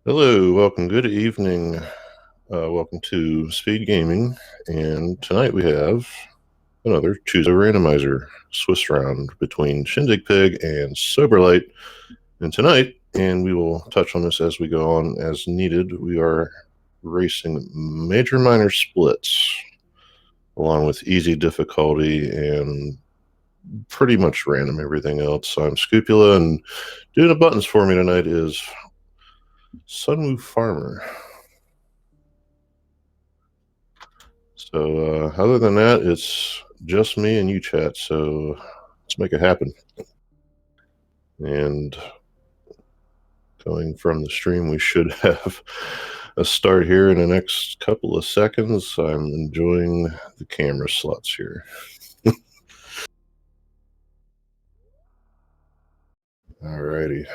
Hello, welcome. Good evening. Welcome to SpeedGaming, and tonight we have another Choozo Randomizer Swiss round between ShinDigPig and SoberLyte. And tonight, and we will touch on this as we go on as needed, we are racing major minor splits along with easy difficulty and pretty much random everything else. I'm Scupula, and doing the buttons for me tonight is Sunwoo Farmer. So other than that, it's just me and you, chat. So let's make it happen. And going from the stream, we should have a start here in the next couple of seconds. I'm enjoying the camera slots here. Alrighty.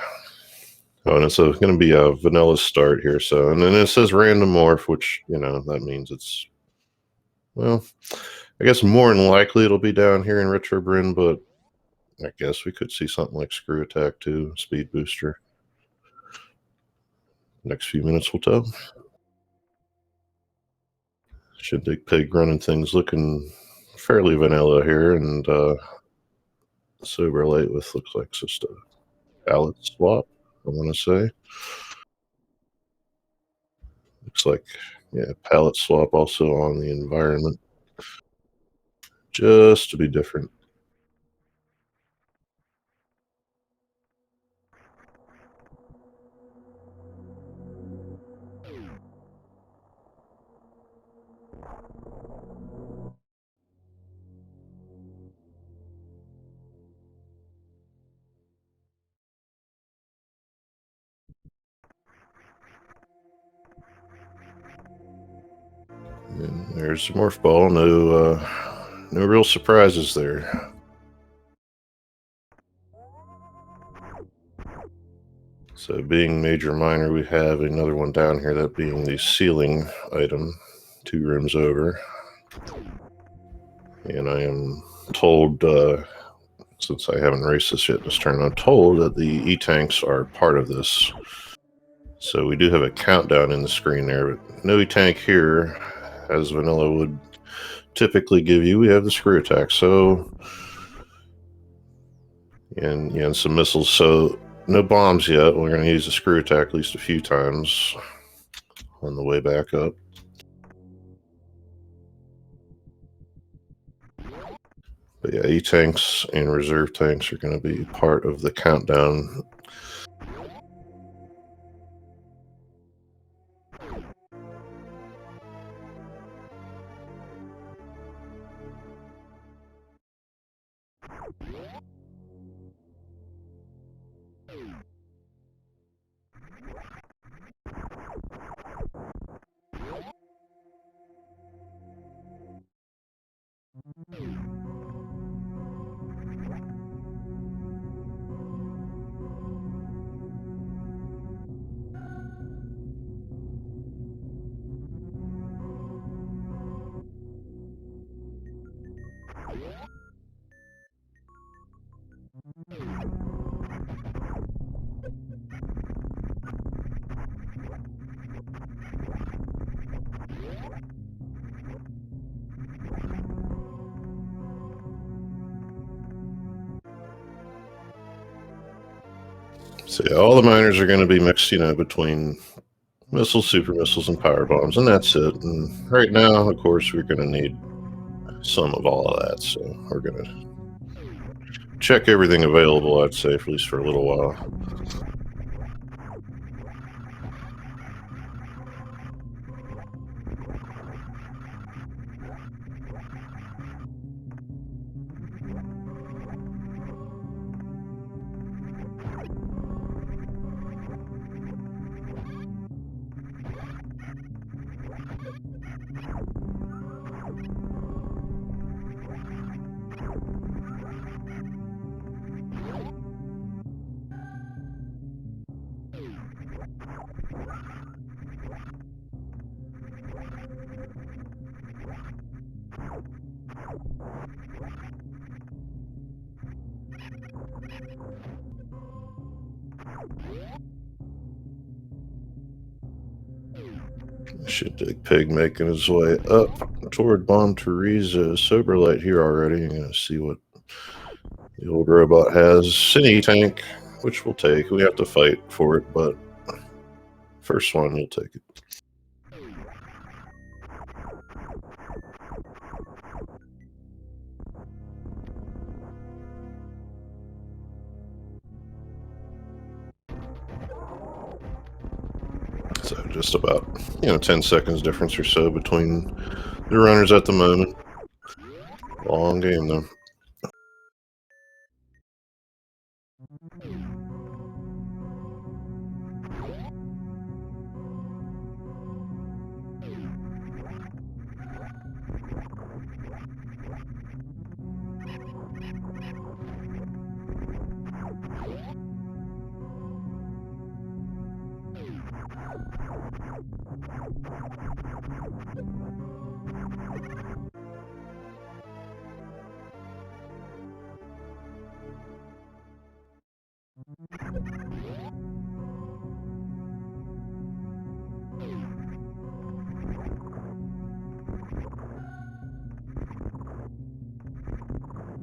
Oh, and it's going to be a vanilla start here. So, and then it says random morph, which, that means it's, well, I guess more than likely it'll be down here in Retro Bryn, but I guess we could see something like Screw Attack too, Speed Booster. Next few minutes will tell. ShinDigPig running things looking fairly vanilla here, and SoberLyte with looks like just a palette swap, I want to say. Looks like, yeah, palette swap also on the environment, just to be different. And there's the morph ball. No real surprises there. So being major minor, we have another one down here, that being the ceiling item 2 rooms over. And I am told, since I haven't raced this yet this turn, I'm told that the E-tanks are part of this. So we do have a countdown in the screen there, but no E-tank here, as vanilla would typically give you. We have the Screw Attack, so, and some missiles. So no bombs yet. We're going to use the Screw Attack at least a few times on the way back up. But yeah, E-tanks and reserve tanks are going to be part of the countdown. So yeah, all the miners are going to be mixed, between missiles, super missiles, and power bombs, and that's it. And right now, of course, we're going to need some of all of that, so we're going to check everything available, I'd say, at least for a little while. ShinDigPig making his way up toward Bomb Teresa. SoberLyte here already. I'm going to see what the old robot has. An E-Tank, which we'll take. We have to fight for it, but first one, you'll take it. So just about, 10 seconds difference or so between the runners at the moment. Long game, though.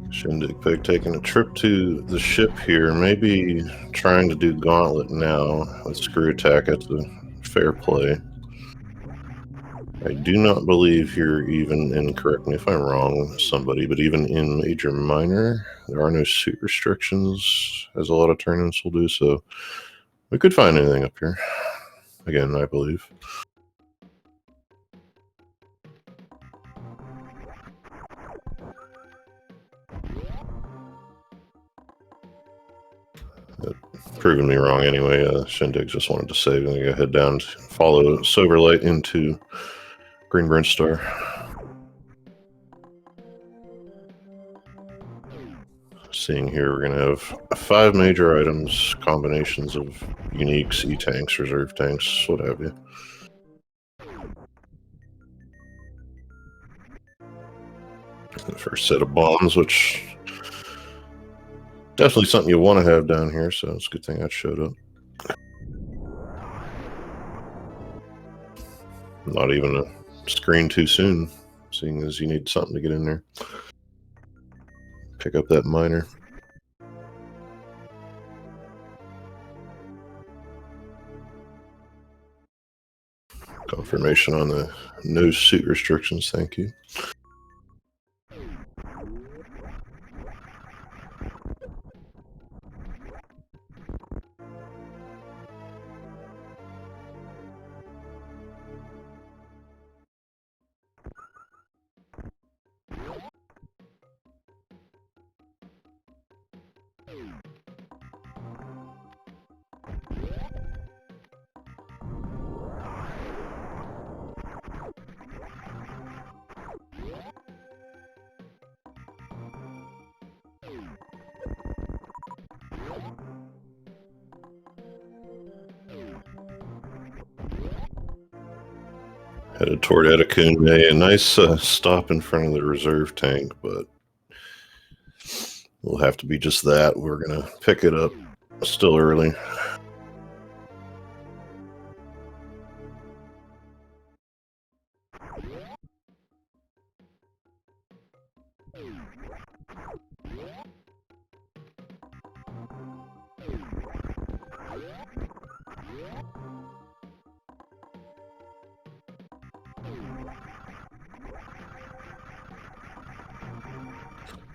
ShinDigPig taking a trip to the ship here, maybe trying to do Gauntlet now with Screw Attack at the fair play. I do not believe you're even in, correct me if I'm wrong, somebody, but even in Major Minor, there are no suit restrictions, as a lot of tournaments will do, so we could find anything up here. Again, I believe. Proving me wrong anyway. Shindig just wanted to save. I'm going to head down to follow SoberLyte into Green Brintstar. Seeing here, we're going to have 5 major items, combinations of uniques, E-Tanks, reserve tanks, what have you. The first set of bombs, which definitely something you want to have down here, so it's a good thing that showed up. Not even a screen too soon, seeing as you need something to get in there. Pick up that miner. Confirmation on the no suit restrictions, thank you. Headed toward Etakune, a nice stop in front of the reserve tank, but will have to be just that. We're going to pick it up still early.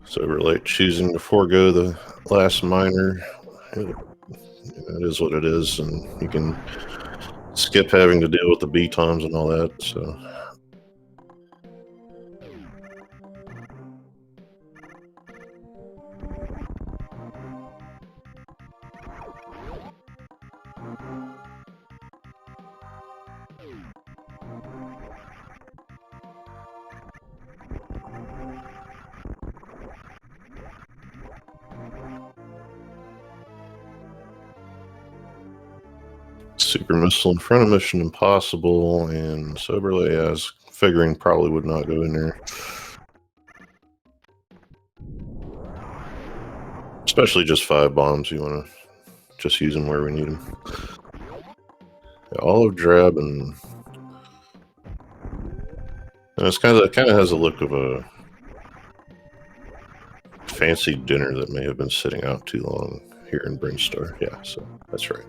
SoberLyte choosing to forego the last miner. It is what it is, and you can skip having to deal with the B-toms and all that, so. Super Missile in front of Mission Impossible, and SoberLyte, as figuring, probably would not go in there. Especially just 5 bombs, you want to just use them where we need them. Yeah, Olive Drab and And it's kind of has a look of a fancy dinner that may have been sitting out too long here in Brinstar. Yeah, so that's right.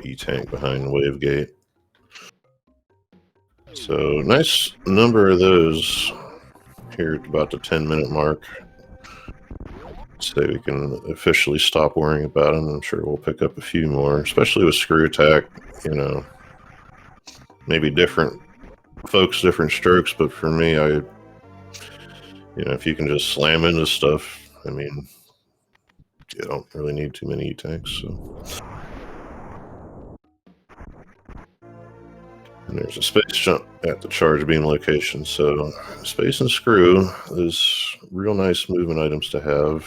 E-tank behind Wavegate. So nice number of those here at about the 10-minute mark. Say we can officially stop worrying about them. I'm sure we'll pick up a few more, especially with screw attack. You know, maybe different folks, different strokes, but for me, if you can just slam into stuff, I mean, you don't really need too many E-tanks. So. And there's a space jump at the charge beam location. So space and screw is real nice movement items to have.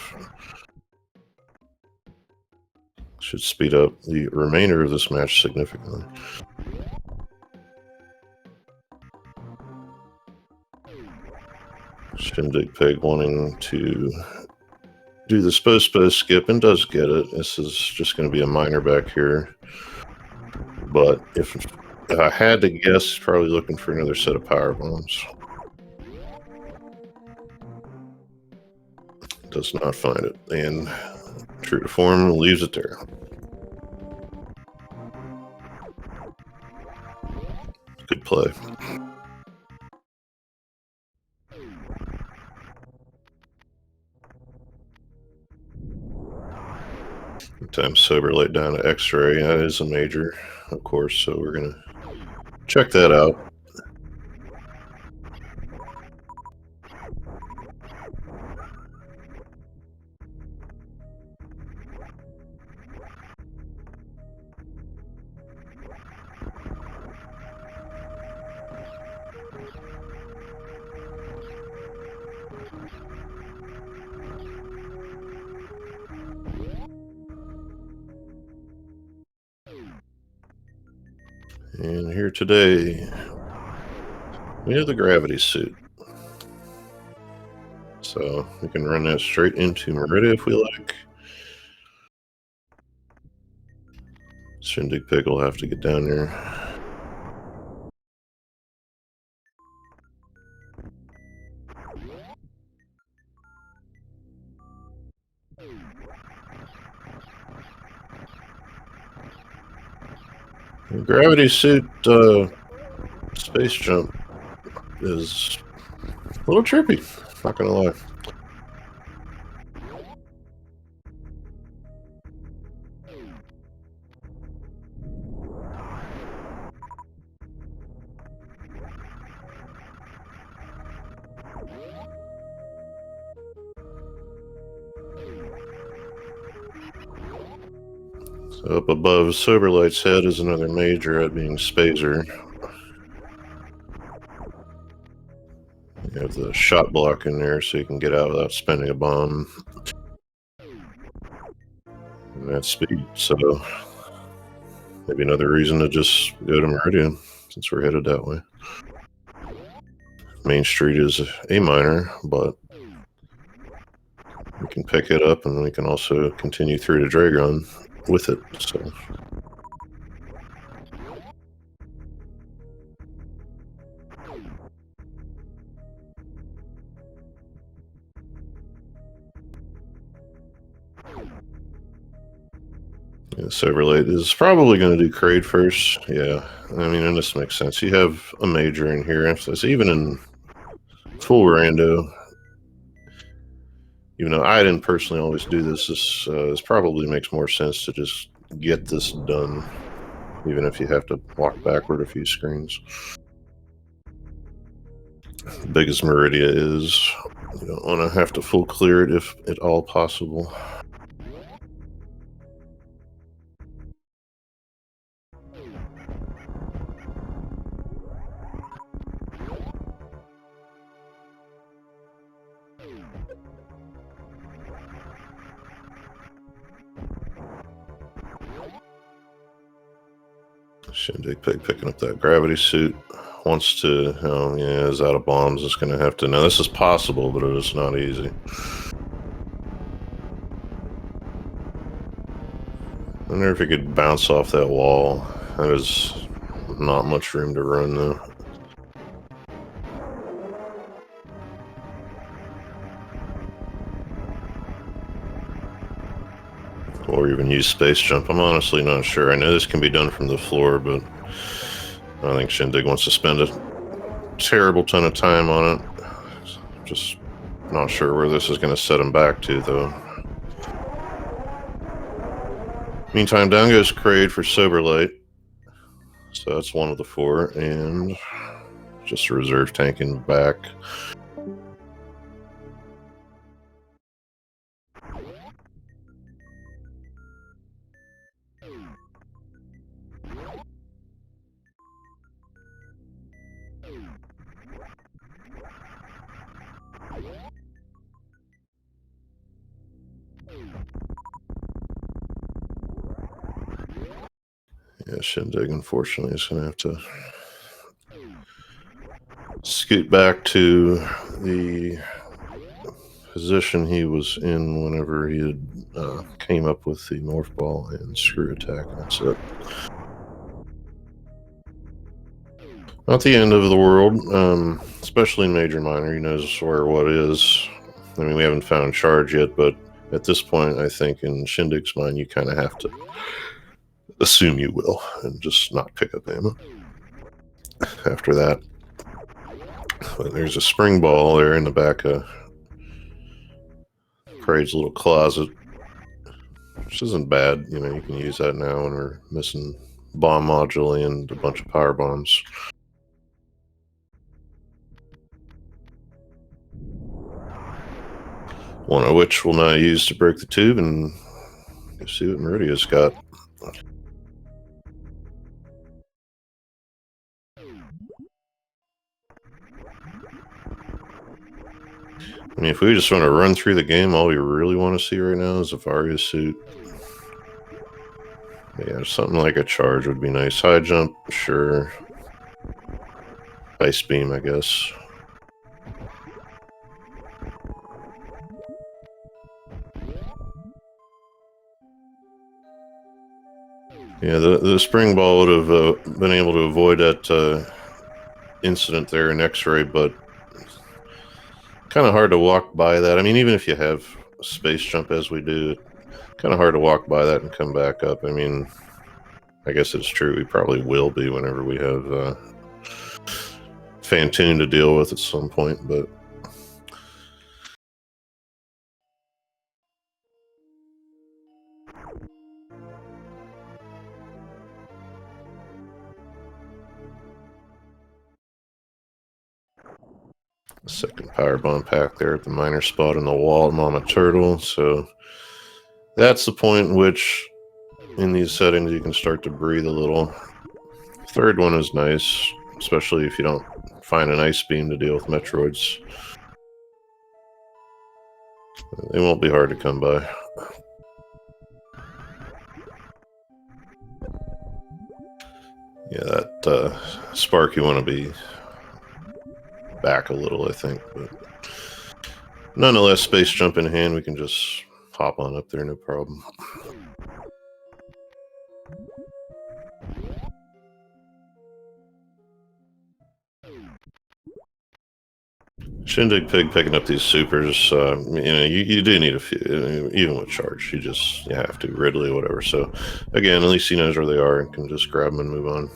Should speed up the remainder of this match significantly. ShinDigPig wanting to do the supposed skip and does get it. This is just going to be a minor back here. But if I had to guess, probably looking for another set of power bombs. Does not find it. And true to form, leaves it there. Good play. Times SoberLyte down to X-ray. That is a major, of course, so we're going to check that out. And here today, we have the gravity suit. So we can run that straight into Merida if we like. ShinDigPig will have to get down there. The gravity suit space jump is a little trippy, not gonna lie. So up above SoberLyte's head is another major, that being Spazer. You have the shot block in there so you can get out without spending a bomb. And that's speed, so maybe another reason to just go to Meridian since we're headed that way. Main Street is a minor, but we can pick it up and we can also continue through to Dragon with it. So yeah, SoberLyte is probably going to do Kraid first. Yeah, I mean, and this makes sense. You have a major in here. So even in full rando, even though I didn't personally always do this, this probably makes more sense to just get this done, even if you have to walk backward a few screens. Big as Meridia is, you don't want to have to full clear it if at all possible. ShinDigPig picking up that gravity suit. Wants to, yeah, is out of bombs. It's going to have to. Now, this is possible, but it is not easy. I wonder if he could bounce off that wall. That is not much room to run, though. Or even use space jump. I'm honestly not sure. I know this can be done from the floor, but I don't think Shindig wants to spend a terrible ton of time on it. Just not sure where this is going to set him back to, though. Meantime, down goes Kraid for SoberLyte. So that's one of the four, and just a reserve tank in the back. Yeah, Shindig, unfortunately, is going to have to scoot back to the position he was in whenever he had came up with the morph ball and screw attack. That's it. Not the end of the world, especially in Major Minor. He knows where what is. I mean, we haven't found charge yet, but at this point, I think in Shindig's mind, you kind of have to assume you will and just not pick up ammo after that. But there's a spring ball there in the back of Kraid's little closet, which isn't bad. You know, you can use that now when we're missing bomb module and a bunch of power bombs. One of which we'll now use to break the tube and go see what Meridia's got. I mean, if we just want to run through the game, all we really want to see right now is a Varia suit. Yeah, something like a charge would be nice. High jump, sure. Ice beam, I guess. Yeah, the spring ball would have been able to avoid that incident there in X-ray, but kind of hard to walk by that. I mean, even if you have space jump as we do, kind of hard to walk by that and come back up. I mean, I guess it's true. We probably will be whenever we have Fantoon to deal with at some point, but second power bomb pack there at the minor spot in the wall at Mama Turtle. So that's the point in which in these settings you can start to breathe a little. Third one is nice, especially if you don't find an ice beam to deal with Metroids. They won't be hard to come by. Yeah, that spark you want to be back a little, I think, but nonetheless, space jump in hand, we can just hop on up there, no problem. ShinDigPig picking up these supers, you know, you do need a few, even with charge, you have to, Ridley, whatever. So, again, at least he knows where they are and can just grab them and move on.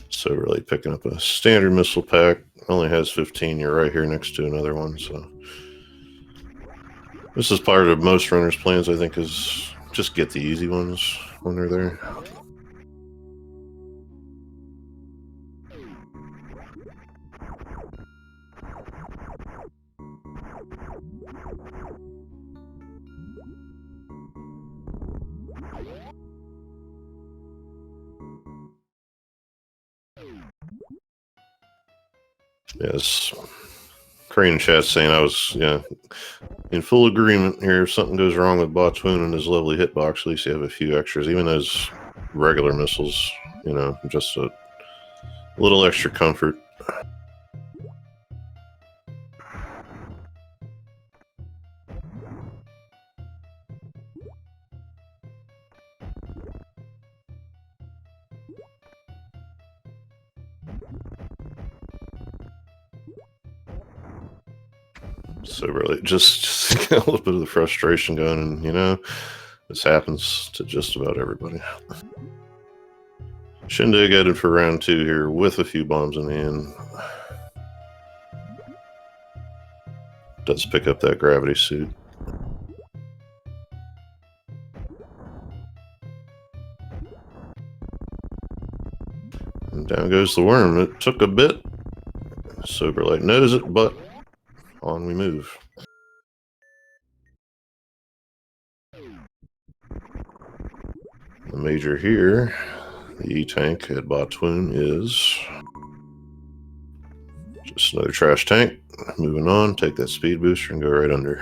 So really picking up a standard missile pack, only has 15, you're right here next to another one, so this is part of most runners' plans, I think, is just get the easy ones when they're there. Yes, Crane chat saying I was in full agreement here. If something goes wrong with Botswoon and his lovely hitbox, at least you have a few extras. Even those regular missiles, you know, just a little extra comfort. So really, just get a little bit of the frustration going, and you know, this happens to just about everybody. Shindig headed for round 2 here with a few bombs in the end. Does pick up that gravity suit. And down goes the worm. It took a bit. SoberLyte knows it, but on we move. The major here, the E-tank at Botwoon, is just another trash tank. Moving on, take that speed booster and go right under.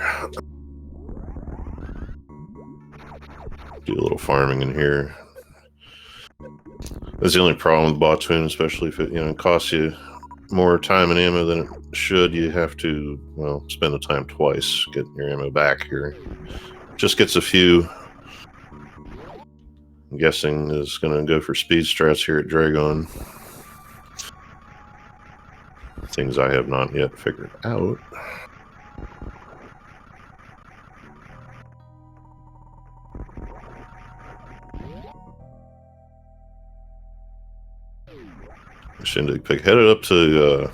Do a little farming in here. That's the only problem with Botwoon, especially if it, you know, costs you more time and ammo than it should. You have to, well, spend the time twice getting your ammo back here. Just gets a few. I'm guessing is going to go for speed strats here at Dragon. Things I have not yet figured out. ShinDigPig headed up to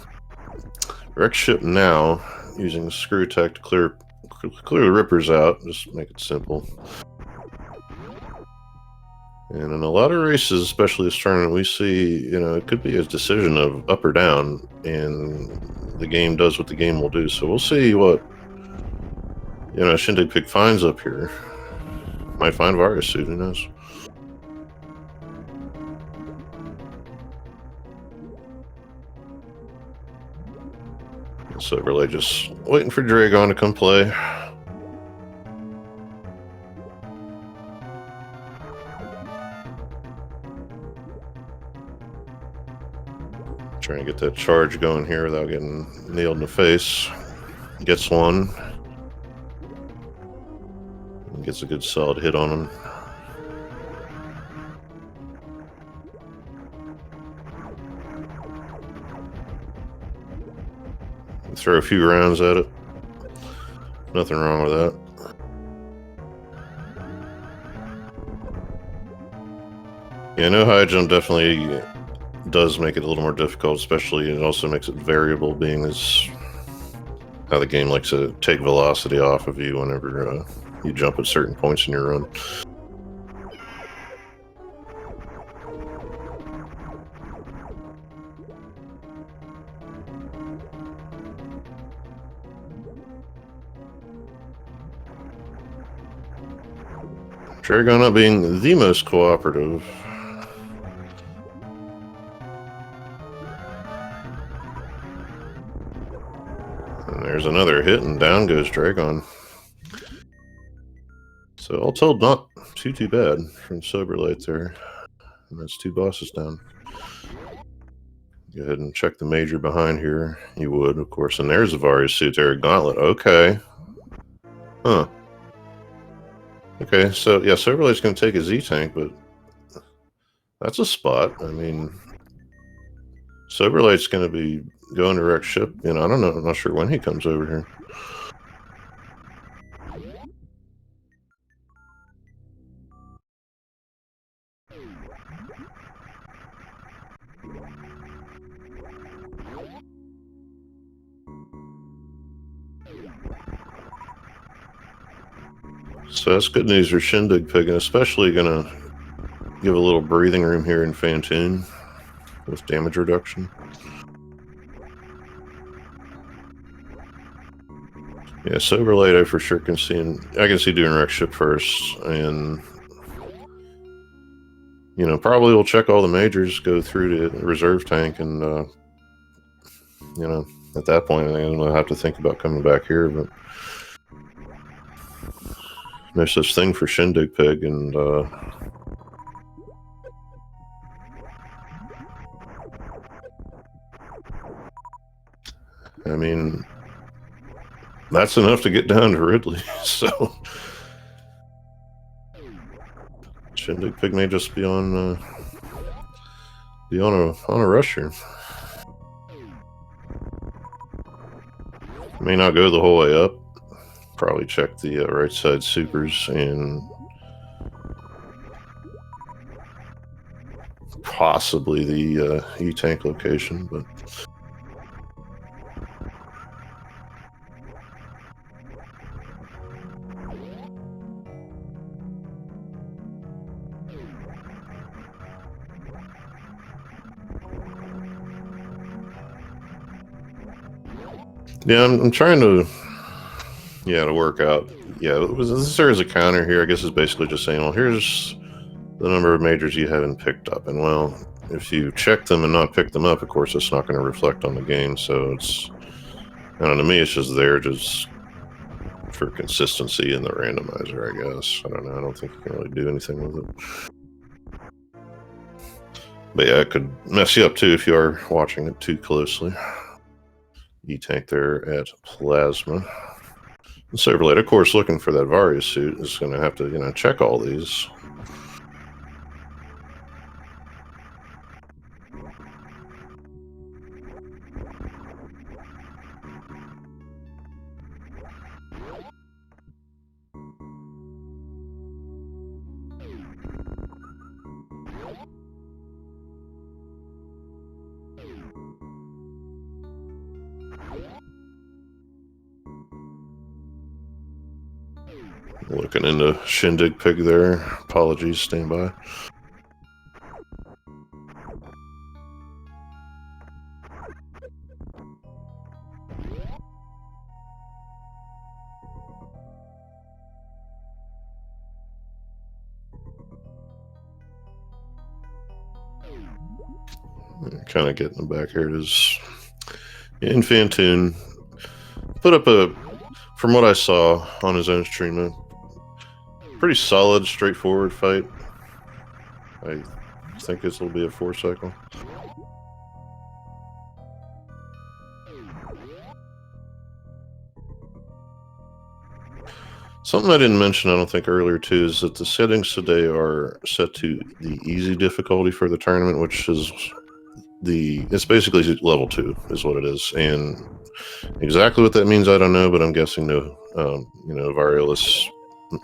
wreck ship now, using screw tech to clear the rippers out. Just make it simple. And in a lot of races, especially this tournament, we see, you know, it could be a decision of up or down, and the game does what the game will do. So we'll see what, you know, ShinDigPig finds up here. Might find Virus Suit, who knows? SoberLyte just waiting for Dragon to come play. Trying to get that charge going here without getting nailed in the face. Gets one. Gets a good solid hit on him. Throw a few rounds at it. Nothing wrong with that. Yeah, no high jump definitely does make it a little more difficult, especially it also makes it variable, being as how the game likes to take velocity off of you whenever you jump at certain points in your run. Dragon not being the most cooperative. And there's another hit, and down goes Dragon. So all told, not too bad from SoberLyte there. And that's 2 bosses down. Go ahead and check the major behind here. You would, of course. And there's a Various Suit there, Gauntlet. Okay. Huh. Okay, so yeah, SoberLyte's going to take a Z-Tank, but that's a spot. I mean, SoberLyte's going to be going to wreck ship. You know, I don't know. I'm not sure when he comes over here. So that's good news for ShinDigPig, and especially going to give a little breathing room here in Fantoon with damage reduction. Yeah, SoberLyte I for sure can see, I can see doing wreck ship first, and you know, probably we'll check all the majors, go through the reserve tank, and you know, at that point I don't have to think about coming back here, but no such thing for ShinDigPig, and I mean, that's enough to get down to Ridley, so ShinDigPig may just be on a rush here. May not go the whole way up. Probably check the right side supers and possibly the E-tank location, but yeah, I'm trying to work out. Yeah, this there is a counter here. I guess is basically just saying, well, here's the number of majors you haven't picked up, and well, if you check them and not pick them up, of course, it's not going to reflect on the game. So it's, I don't know, to me, it's just there just for consistency in the randomizer, I guess. I don't know. I don't think you can really do anything with it. But yeah, it could mess you up too if you are watching it too closely. E-tank there at Plasma. And SoberLyte, of course, looking for that Varia suit is going to have to, check all these. Looking into ShinDigPig there. Apologies, stand by. Kind of getting back here. It is Infantoon. Put up from what I saw on his own stream, a pretty solid, straightforward fight. I think this will be a 4-cycle. Something I didn't mention, I don't think, earlier too, is that the settings today are set to the easy difficulty for the tournament, which is it's basically level 2 is what it is, and exactly what that means I don't know, but I'm guessing no, Variolus,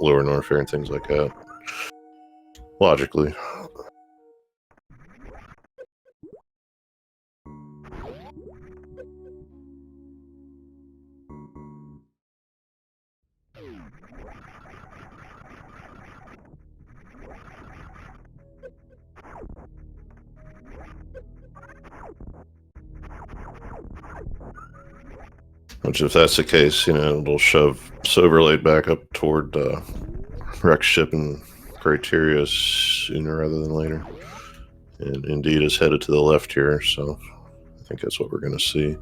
lower Norfair, and things like that. Logically. Which, if that's the case, it'll shove SoberLyte back up toward Rex ship and criteria sooner rather than later. And indeed is headed to the left here, so I think that's what we're going to see.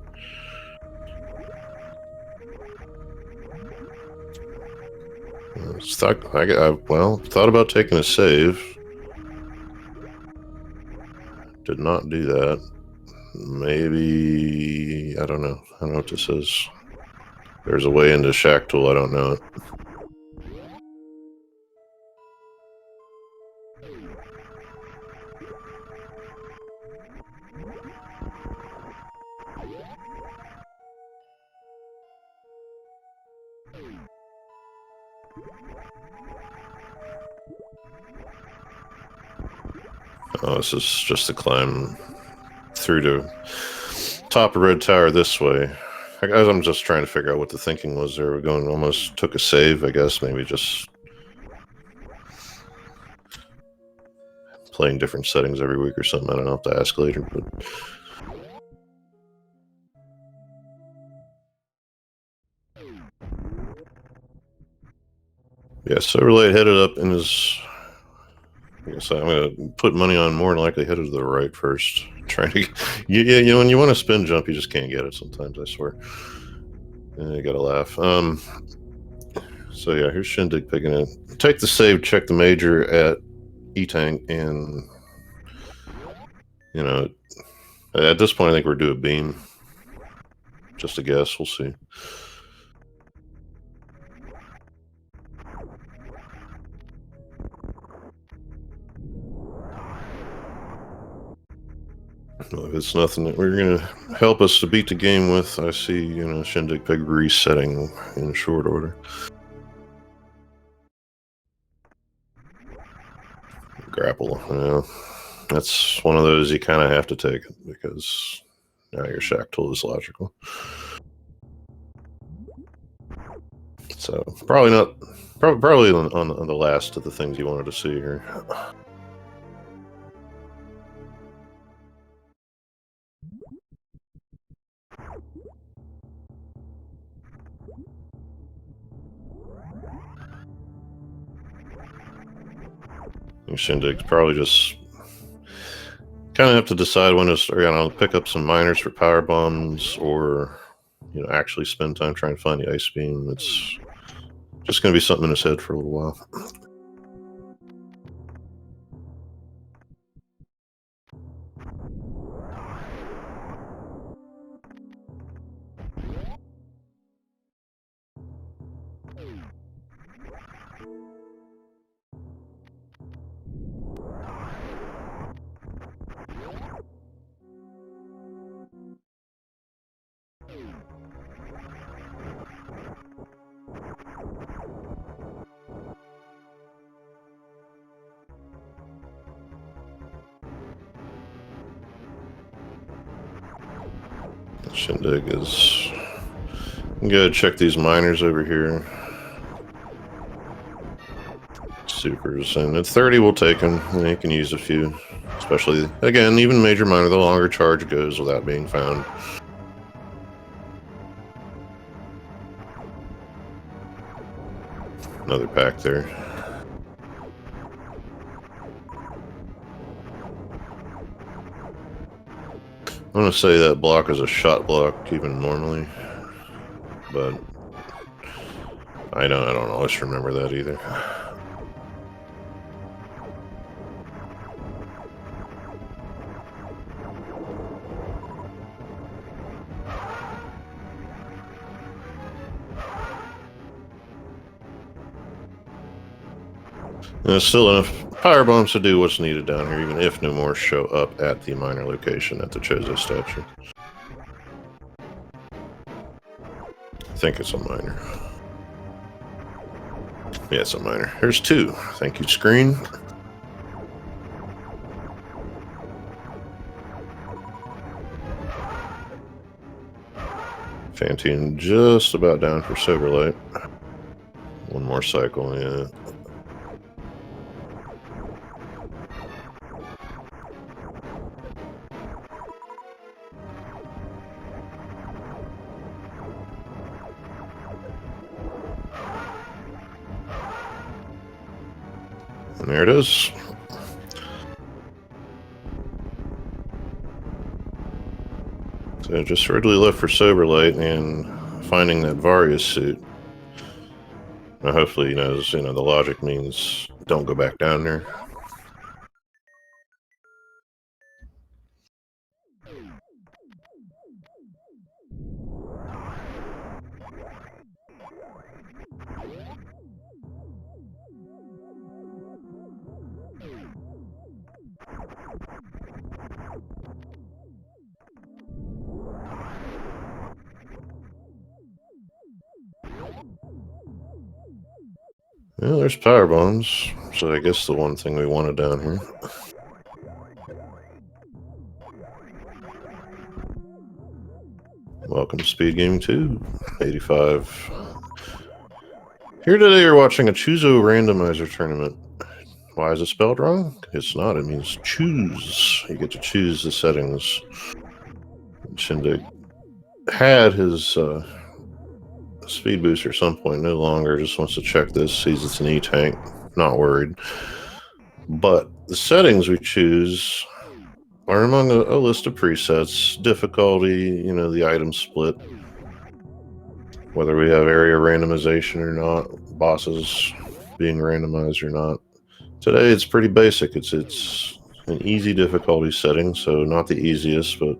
Thought about taking a save. Did not do that. Maybe, I don't know. I don't know what this is. There's a way into Shack Tool, I don't know it. Oh, this is just a climb through to top of Red Tower this way. I'm just trying to figure out what the thinking was there. We're going, almost took a save, I guess, maybe just playing different settings every week or something. I don't know, have to ask later, but yeah, SoberLyte headed up and is, I guess I'm going to put money on more than likely headed to the right first. Trying to, when you want to spin jump, you just can't get it sometimes, I swear. You gotta laugh. So yeah, here's ShinDigPig gonna take the save, check the major at E-tank, and at this point I think we're due a beam. Just a guess. We'll see. Well, if it's nothing that we're going to help us to beat the game with, I see, ShinDigPig resetting in short order. Grapple. That's one of those you kind of have to take it because now your shack tool is logical. So probably not. Probably on the last of the things you wanted to see here. Shindig's probably just kind of have to decide when to pick up some miners for power bombs, or actually spend time trying to find the ice beam. It's just going to be something in his head for a little while. Shindig is good. Check these miners over here. Supers, and at 30 we'll take them. You can use a few, especially again, even major miner. The longer charge goes without being found. Another pack there. I'm gonna say that block is a shot block even normally, but I don't always remember that either. There's still enough power bombs to do what's needed down here, even if no more show up at the miner location at the Choozo statue. I think it's a miner. Yeah, it's a miner. There's two. Thank you, screen. Fantine just about down for SoberLyte. One more cycle, yeah. And there it is. So just readily left for SoberLyte and finding that Varius suit. Now hopefully he knows, the logic means don't go back down there. Well, there's power bombs, so I guess the one thing we wanted down here. Welcome to SpeedGaming 2, 85. Here today you're watching a Choozo Randomizer tournament. Why is it spelled wrong? It's not, it means choose. You get to choose the settings. Shindig had his speed booster at some point, no longer, just wants to check this, sees it's an E-tank, not worried. But the settings we choose are among a list of presets, difficulty, the item split, whether we have area randomization or not, bosses being randomized or not. Today it's pretty basic. It's an easy difficulty setting, so not the easiest, but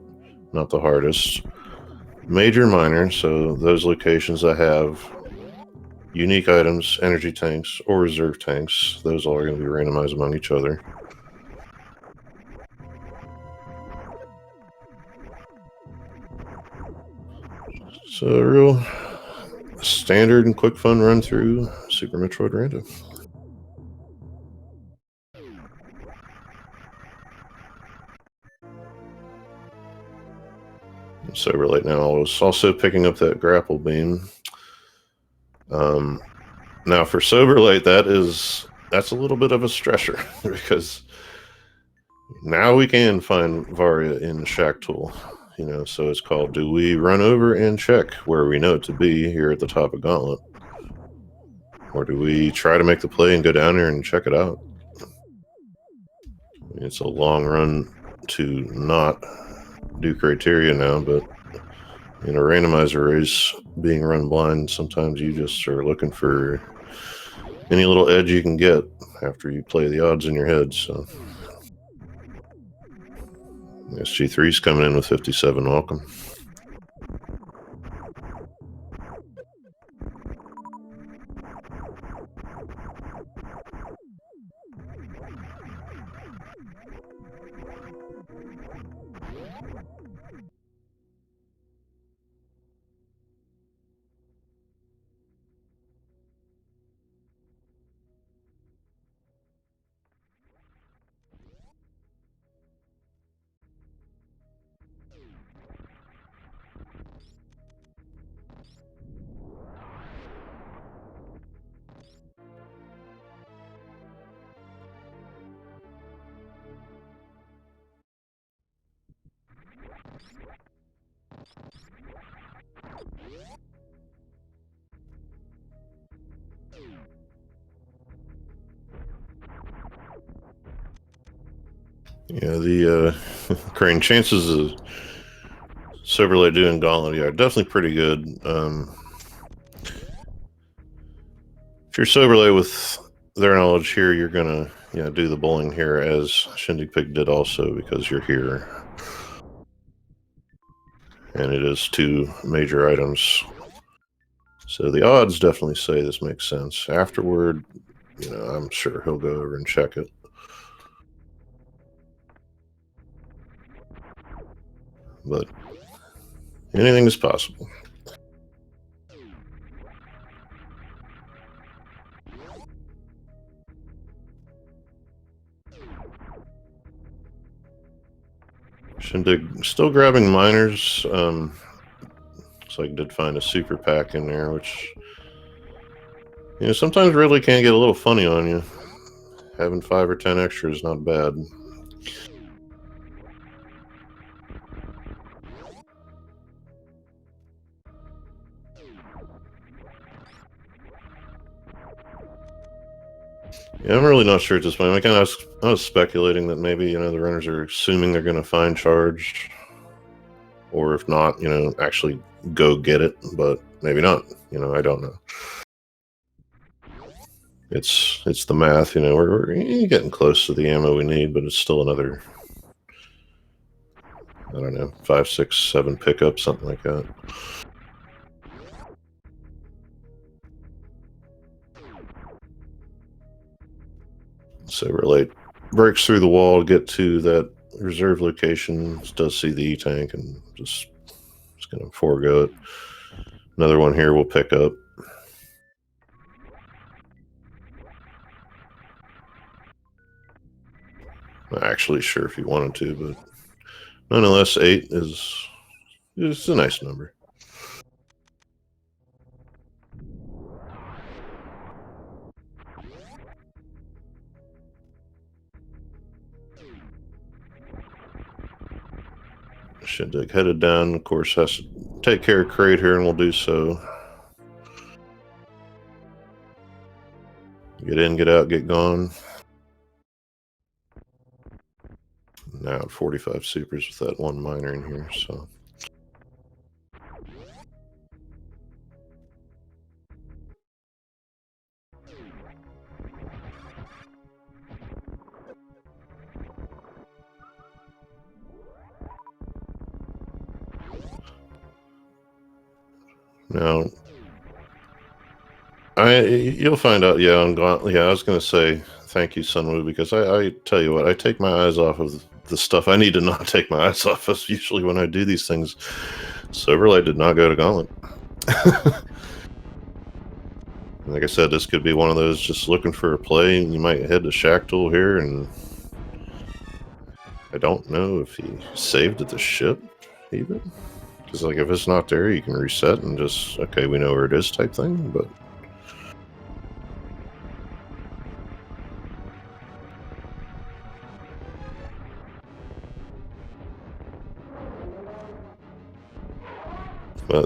not the hardest. major, minor, so those locations that have unique items, energy tanks, or reserve tanks, those all are going to be randomized among each other. So a real standard and quick fun run through Super Metroid Random. SoberLyte now is also picking up that grapple beam. Now for SoberLyte, that's a little bit of a stretcher because now we can find Varia in Shack Tool. So it's called, do we run over and check where we know it to be here at the top of Gauntlet? Or do we try to make the play and go down there and check it out? It's a long run to not do criteria now, but in a randomizer race, being run blind, sometimes you just are looking for any little edge you can get after you play the odds in your head. So SG3's coming in with 57. Welcome. Yeah, the Crane chances of SoberLyte doing Gauntlet are definitely pretty good. If you're SoberLyte with their knowledge here, you're gonna do the bowling here as ShinDigPig did also, because you're here. And it is 2 major items. So the odds definitely say this makes sense. Afterward, I'm sure he'll go over and check it. But anything is possible. Shindig still grabbing miners. Looks like did find a super pack in there, which sometimes really can get a little funny on you. Having 5 or 10 extra is not bad. Yeah, I'm really not sure at this point. I was speculating that maybe the runners are assuming they're going to find charge, or if not, actually go get it. But maybe not. I don't know. It's the math. We're getting close to the ammo we need, but it's still another, I don't know, 5, 6, 7 pickups, something like that. SoberLyte breaks through the wall to get to that reserve location. Does see the E-tank and just going to forego it. Another one here we'll pick up. Not actually sure if you wanted to, but nonetheless, 8 is a nice number. Shindig headed down, of course, has to take care of Crate here, and we'll do so. Get in, get out, get gone. Now at 45 supers with that 1 miner in here, so. Now, you'll find out. Yeah, on Gauntlet. Yeah, I was gonna say thank you, Sunwoo, because I tell you what, I take my eyes off of the stuff I need to not take my eyes off of. Usually when I do these things, SoberLyte did not go to Gauntlet. Like I said, this could be one of those just looking for a play, and you might head to Shack Tool here, and I don't know if he saved at the ship even. Because like if it's not there, you can reset and just, okay, we know where it is type thing, but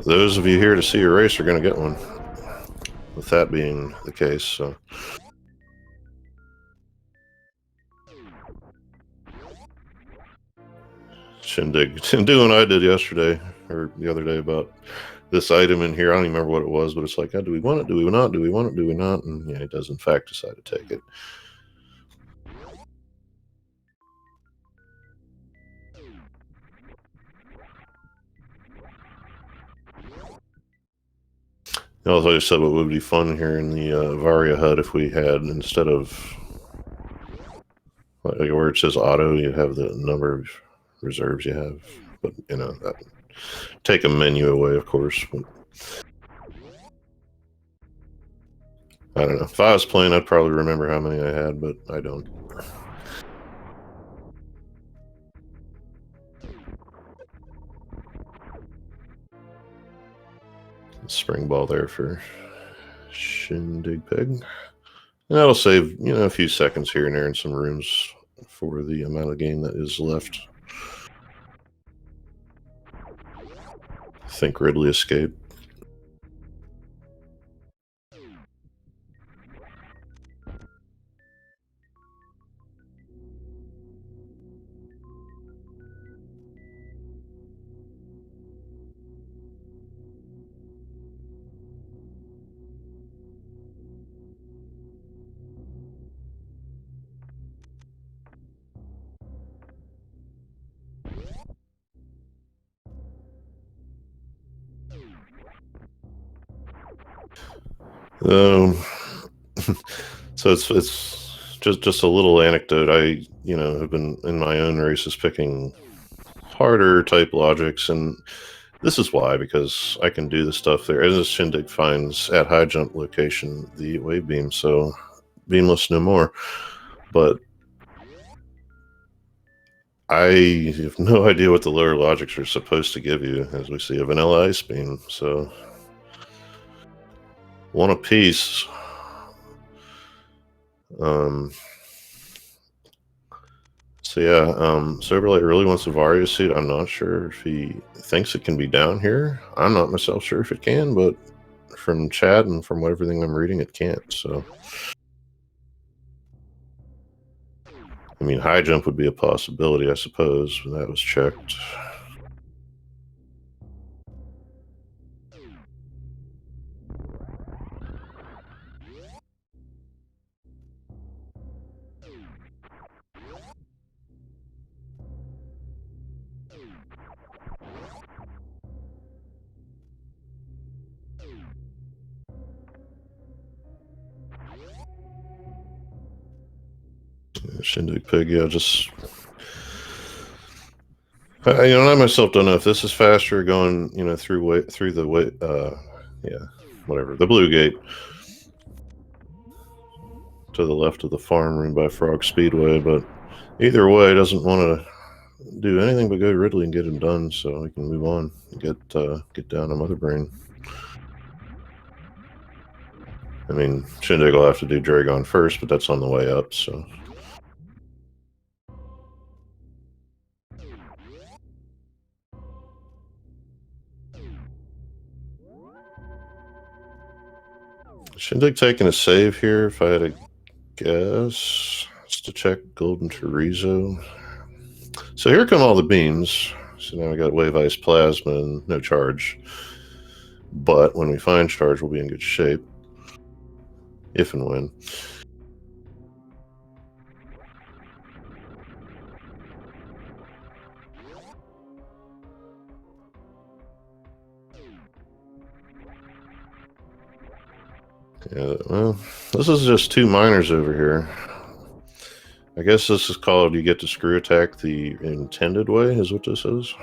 those of you here to see a race are going to get one, with that being the case. So Shindig doing what I did yesterday or the other day about this item in here. I don't even remember what it was, but it's like, do we want it? Do we not? Do we want it? Do we not? And yeah, he does in fact decide to take it. Also, I said what would be fun here in the Varia hut if we had, instead of like where it says auto, you have the number of reserves you have. But you know, take a menu away, of course. But I don't know. If I was playing, I'd probably remember how many I had, but I don't. Spring ball there for ShinDigPig. And that'll save, you know, a few seconds here and there in some rooms for the amount of game that is left. Think Ridley escape. So it's just a little anecdote. I, you know, have been in my own races picking harder type logics, and this is why, because I can do the stuff there. As Shindig finds at high jump location the wave beam, so beamless no more. But I have no idea what the lower logics are supposed to give you, as we see a vanilla ice beam. So one apiece. So yeah, SoberLyte really wants a Varia suit. I'm not sure if he thinks it can be down here. I'm not myself sure if it can, but from chat and from everything I'm reading, it can't. So, I mean, high jump would be a possibility, I suppose, when that was checked. ShinDigPig, yeah, just you know, I myself don't know if this is faster going, you know, through the yeah, whatever, the blue gate to the left of the farm room by Frog Speedway, but either way, doesn't want to do anything but go to Ridley and get him done, so we can move on and get down to Mother Brain. I mean, Shindig will have to do Dragon first, but that's on the way up, so. Shindig taking a save here, if I had to guess. Just to check Golden Chorizo. So here come all the beams. So now we got Wave Ice Plasma and no charge. But when we find charge, we'll be in good shape. If and when. Yeah, well, this is just two miners over here. I guess this is called you get to screw attack the intended way, is what this is.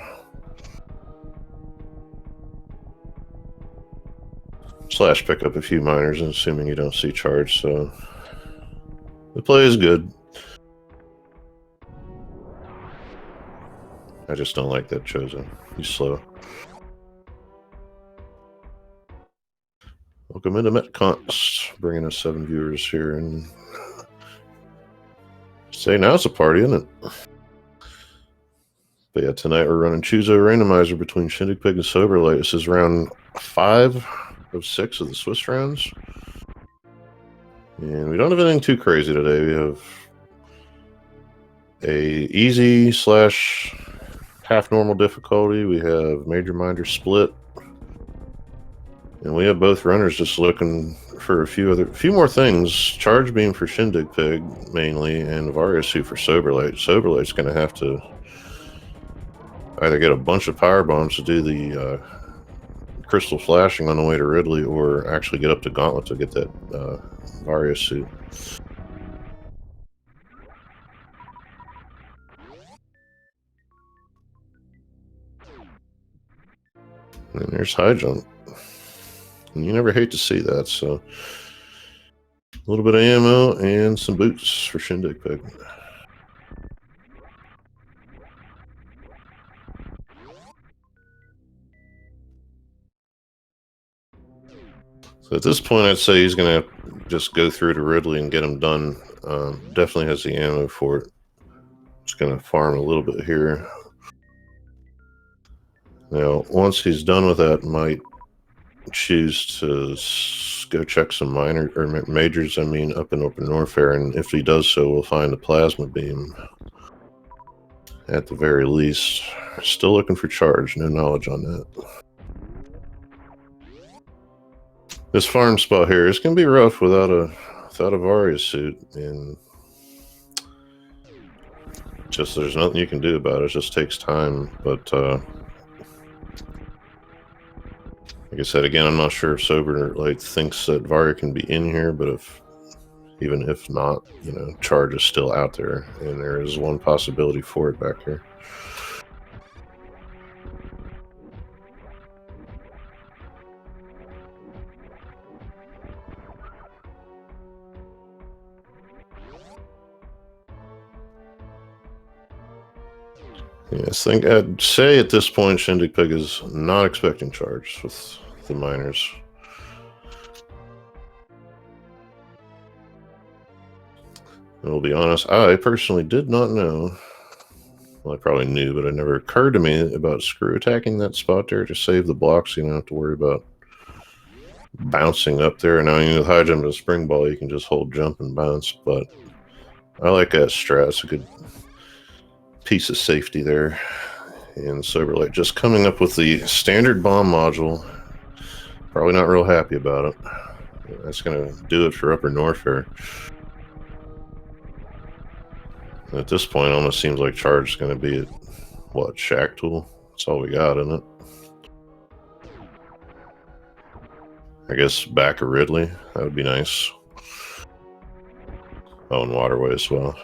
Slash pick up a few miners, and assuming you don't see charge, so the play is good. I just don't like that Choozo. He's slow. Welcome into MetConst, bringing us 7 viewers here, and say now it's a party, isn't it? But yeah, tonight we're running Choozo Randomizer between ShinDigPig and SoberLyte. This is round 5 of 6 of the Swiss rounds. And we don't have anything too crazy today. We have a easy slash half normal difficulty. We have major minor split. And we have both runners just looking for a few more things. Charge beam for ShinDigPig mainly, and Various for SoberLyte. SoberLyte's going to have to either get a bunch of power bombs to do the crystal flashing on the way to Ridley, or actually get up to Gauntlet to get that Various suit. And there's high jump. And you never hate to see that, so a little bit of ammo and some boots for ShinDigPig. So at this point, I'd say he's going to just go through to Ridley and get him done. Definitely has the ammo for it. Just going to farm a little bit here. Now, once he's done with that, might choose to go check some minor or majors. I mean, up in Open Warfare, and if he does so, we'll find a plasma beam at the very least. Still looking for charge. No knowledge on that. This farm spot here is going to be rough without a Various suit, and just there's nothing you can do about it. It just takes time. But like I said, again, I'm not sure if SoberLyte thinks that Varya can be in here, but even if not, you know, charge is still out there, and there is one possibility for it back here. Yes, I'd say at this point, ShinDigPig is not expecting charge with the miners. And I'll be honest, I personally did not know. Well, I probably knew, but it never occurred to me about screw attacking that spot there to save the blocks. So you don't have to worry about bouncing up there. And now you know, with high jump and spring ball, you can just hold jump and bounce. But I like that strat. It's a good piece of safety there. And SoberLyte just coming up with the standard bomb module. Probably not real happy about it. That's going to do it for Upper Norfair. At this point, it almost seems like charge is going to be at, what, Shack Tool? That's all we got, isn't it? I guess back of Ridley. That would be nice. Oh, and Waterway as well.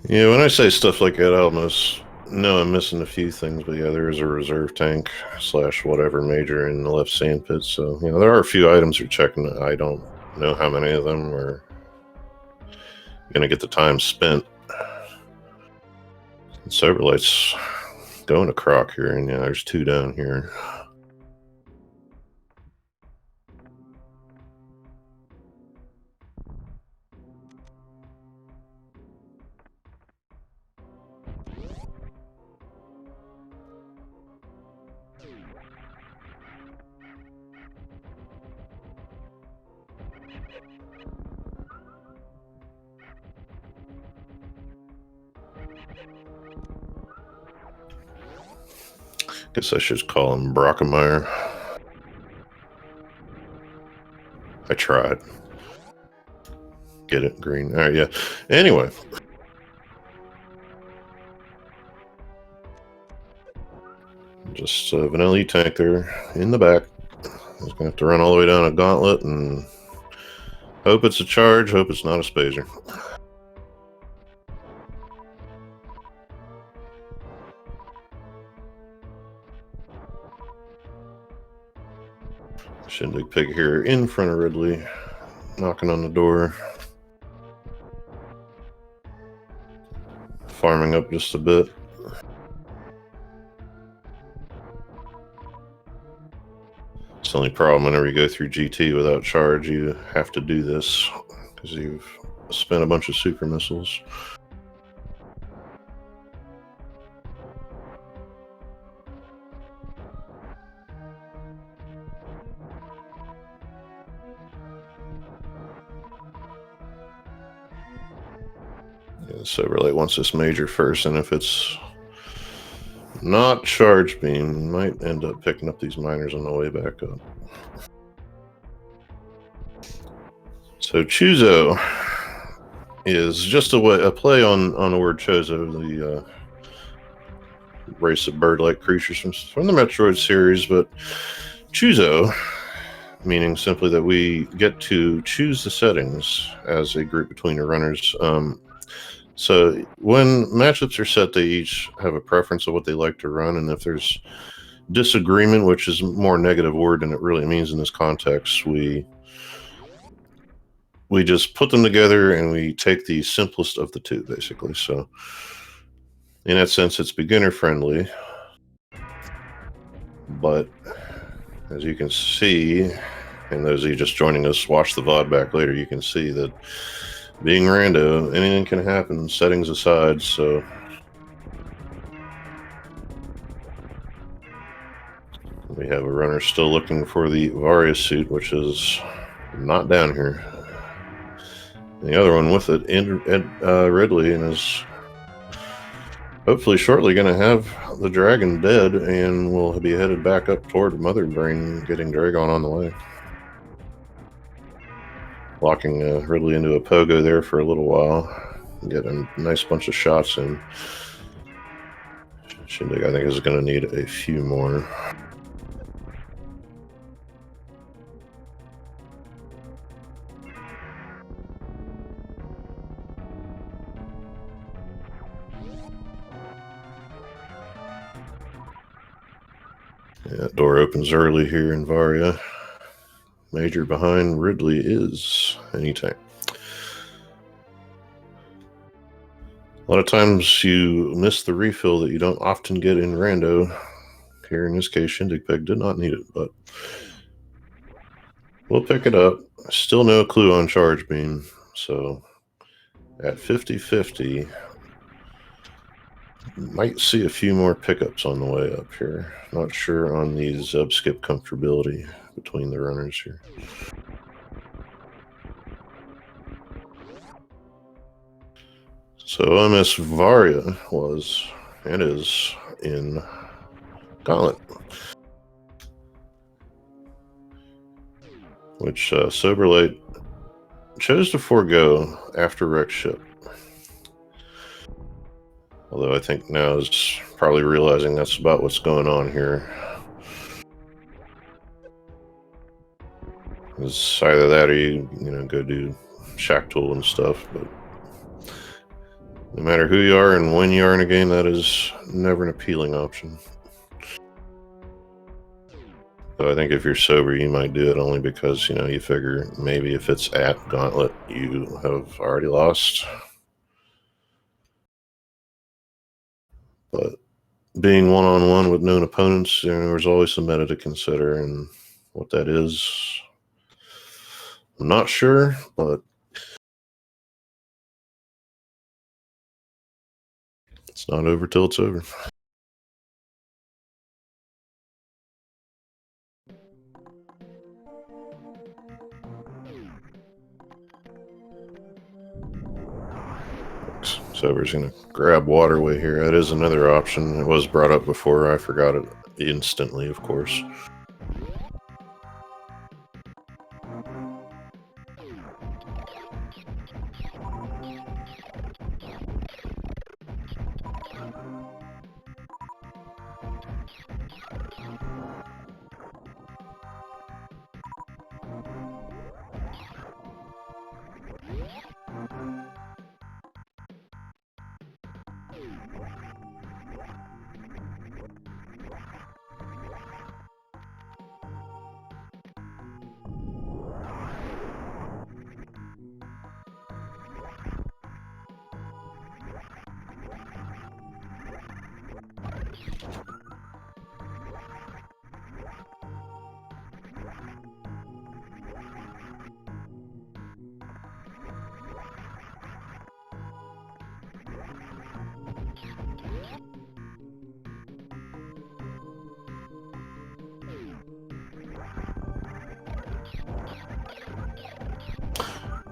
Yeah, when I say stuff like that, I almost know I'm missing a few things, but yeah, there is a reserve tank / whatever major in the left sand pit. So, you know, there are a few items you're checking. I don't know how many of them are going to get the time spent. And SoberLyte's going to Croc here, and yeah, there's 2 down here. Guess I should call him Brockemeyer. I tried. Get it? Green. All right, yeah. Anyway. Just a vanilla tank there in the back. I was going to have to run all the way down a gauntlet and hope it's a charge, hope it's not a spazer. ShinDigPig here in front of Ridley, knocking on the door. Farming up just a bit. It's the only problem whenever you go through GT without charge, you have to do this because you've spent a bunch of super missiles. Yeah, SoberLyte wants this major first, and if it's not charge beam, might end up picking up these miners on the way back up. So Choozo is just a play on the word Choozo, the race of bird-like creatures from the Metroid series, but Choozo meaning simply that we get to choose the settings as a group between the runners. So when matchups are set, they each have a preference of what they like to run, and if there's disagreement, which is a more negative word than it really means in this context, we just put them together and we take the simplest of the two, basically. So in that sense, it's beginner friendly, but as you can see, and those of you just joining us, watch the VOD back later, you can see that being rando, anything can happen, settings aside. So we have a runner still looking for the Varia suit, which is not down here. And the other one with it, Ridley, and is hopefully shortly going to have the dragon dead, and will be headed back up toward Mother Brain, getting Dragon on the way. Locking Ridley into a pogo there for a little while, getting a nice bunch of shots in. Shindig, I think, is going to need a few more. Yeah, door opens early here in Varia. Major behind Ridley is any tank. A lot of times you miss the refill that you don't often get in rando. Here in this case, ShinDigPig did not need it, but we'll pick it up. Still no clue on charge beam, so at 50-50, might see a few more pickups on the way up here. Not sure on the zub skip comfortability between the runners here. So MS Varia was and is in Gauntlet, which SoberLyte chose to forego after wreck ship. Although I think now is probably realizing that's about what's going on here. It's either that or you go do shack tool and stuff, but no matter who you are and when you are in a game, that is never an appealing option. So I think if you're sober, you might do it only because, you figure maybe if it's at Gauntlet, you have already lost. But being one-on-one with known opponents, there's always some meta to consider, and what that is, I'm not sure, but it's not over till it's over. Sober's going to grab waterway here. That is another option. It was brought up before. I forgot it instantly, of course.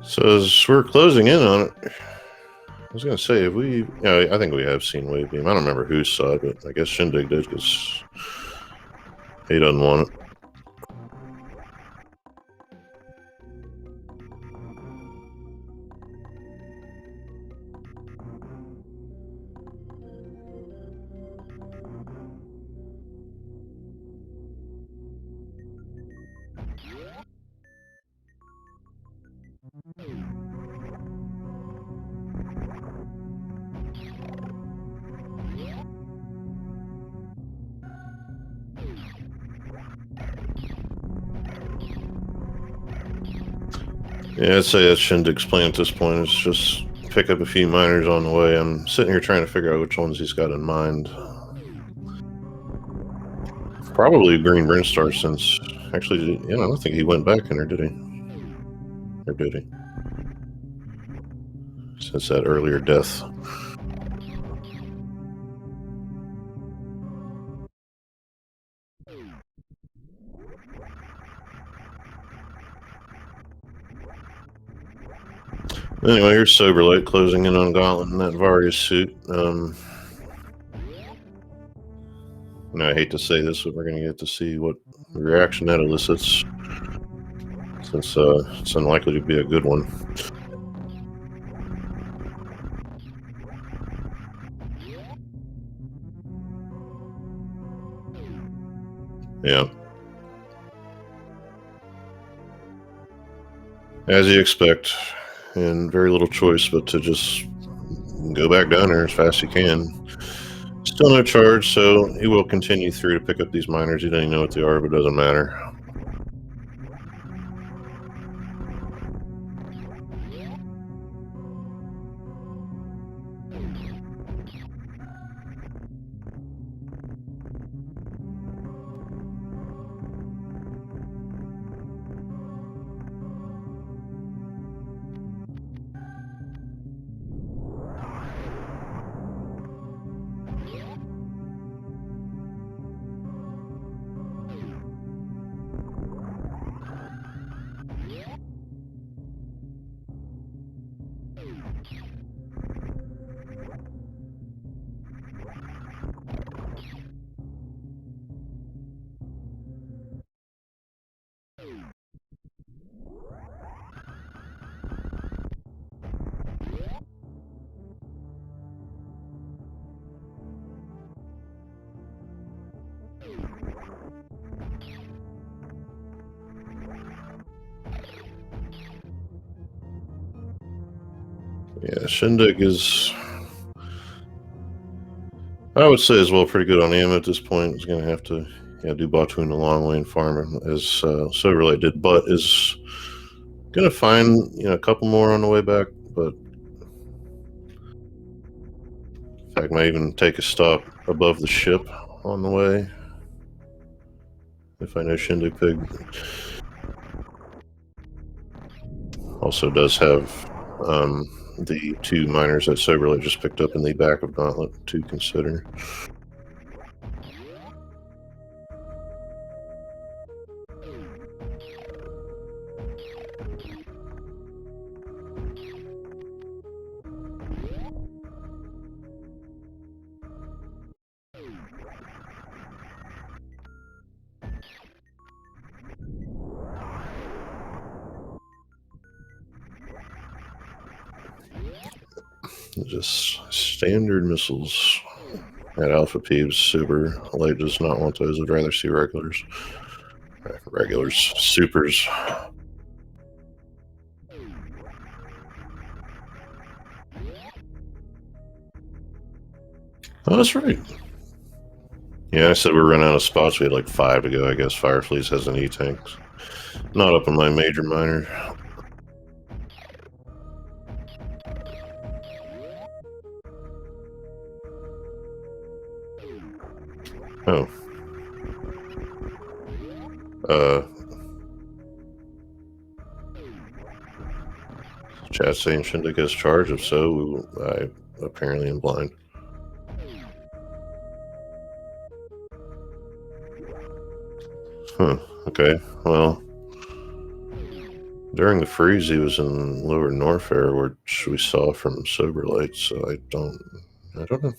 So as we're closing in on it, I was going to say, have we? Yeah, I think we have seen Wave Beam. I don't remember who saw it, but I guess Shindig did because he doesn't want it. Yeah, I'd say that's Shindig's plan at this point. Is just pick up a few miners on the way. I'm sitting here trying to figure out which ones he's got in mind. Probably Green Brinstar, since actually, I don't think he went back in there, did he? Or did he? Since that earlier death. Anyway, here's SoberLyte closing in on Gauntlet in that Various suit. I hate to say this, but we're going to get to see what reaction that elicits, since it's unlikely to be a good one. Yeah. As you expect, and very little choice but to just go back down there as fast as you can. Still no charge, so he will continue through to pick up these miners. He doesn't even know what they are, but it doesn't matter. Yeah, Shindig is, I would say, as well, pretty good on ammo at this point. He's going to have to do Botween the long way and farm as SoberLyte did, but is going to find a couple more on the way back. But in fact, might even take a stop above the ship on the way, if I know ShinDigPig also does have the two miners that SoberLyte just picked up in the back of Gauntlet to consider. Just standard missiles. At Alpha Peeves, SoberLyte does not want those. I'd rather see regulars. Regulars. Supers. Oh, that's right. Yeah, I said we're running out of spots. We had like 5 to go. I guess Firefleece has an E-tank. Not up in my major minor. Oh. Chat saying ShinDig has charge. If so, I apparently am blind. Huh. Okay. Well, during the freeze, he was in Lower Norfair, which we saw from SoberLyte. So I don't know.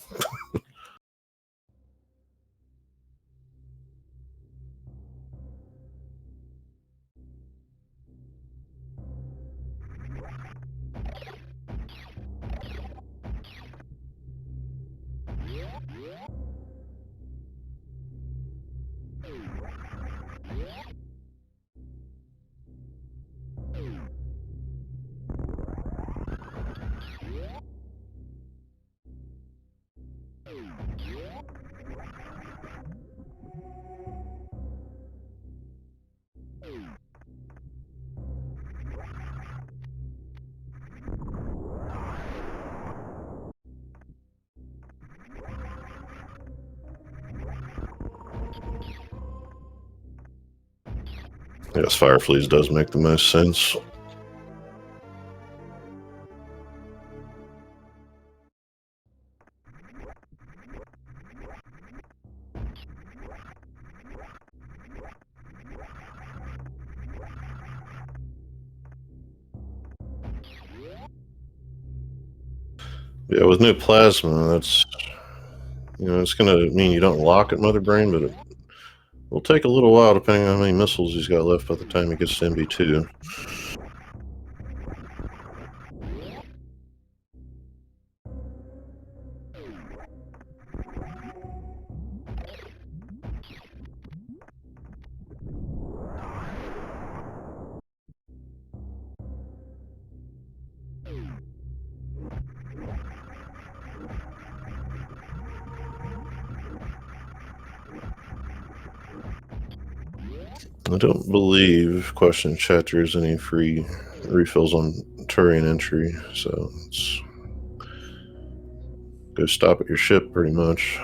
Yes, Firefleece does make the most sense. Yeah, with no plasma, that's, it's going to mean you don't lock at Mother Brain, but it will take a little while depending on how many missiles he's got left by the time he gets to MB2. I don't believe, question chat, there's any free refills on Turian entry, so let's go stop at your ship pretty much.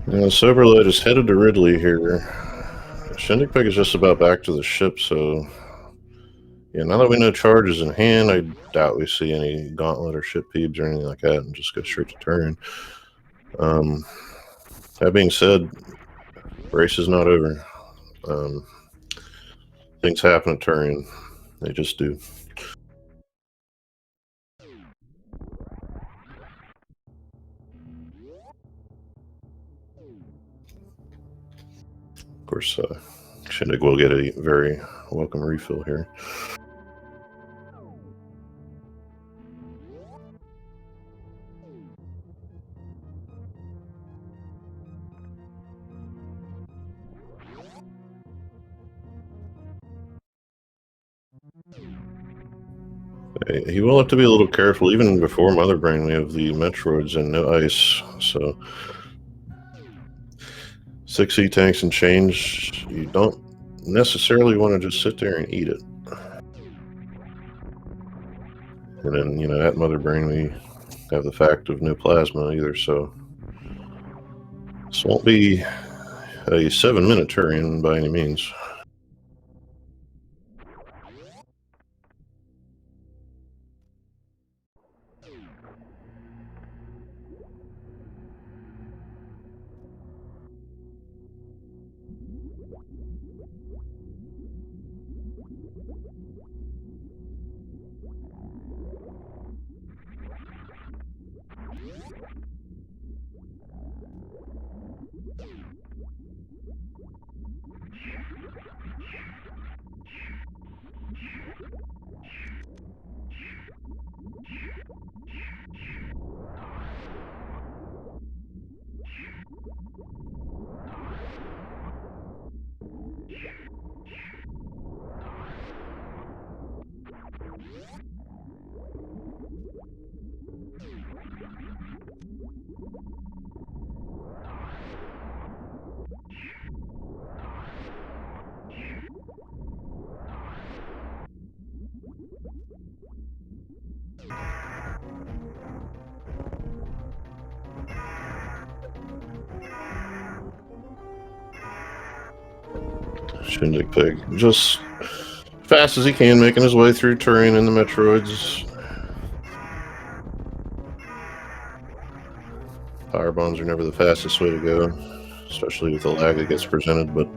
SoberLyte is headed to Ridley here. ShinDigPig is just about back to the ship, so yeah, now that we know charge is in hand, I doubt we see any gauntlet or ship peebs or anything like that, and just go straight to turn. That being said, race is not over. Things happen at Turian. They just do. Of course, Shindig will get a very welcome refill here. He will have to be a little careful. Even before Mother Brain, we have the Metroids and no ice, so 6 E-tanks and change, you don't necessarily want to just sit there and eat it. And then, you know, at Mother Brain, we have the fact of no plasma either, so this won't be a 7-minute turn by any means. ShinDigPig just fast as he can, making his way through terrain in the Metroids. Power bombs are never the fastest way to go, especially with the lag that gets presented, but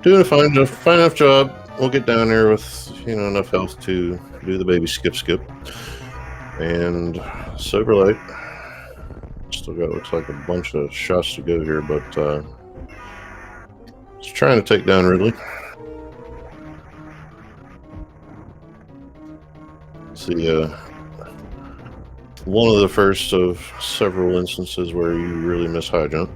doing a fine enough job. We'll get down there with, you know, enough health to do the baby skip. And SoberLyte still got, looks like, a bunch of shots to go here, but he's trying to take down Ridley. See, one of the first of several instances where you really miss high jump.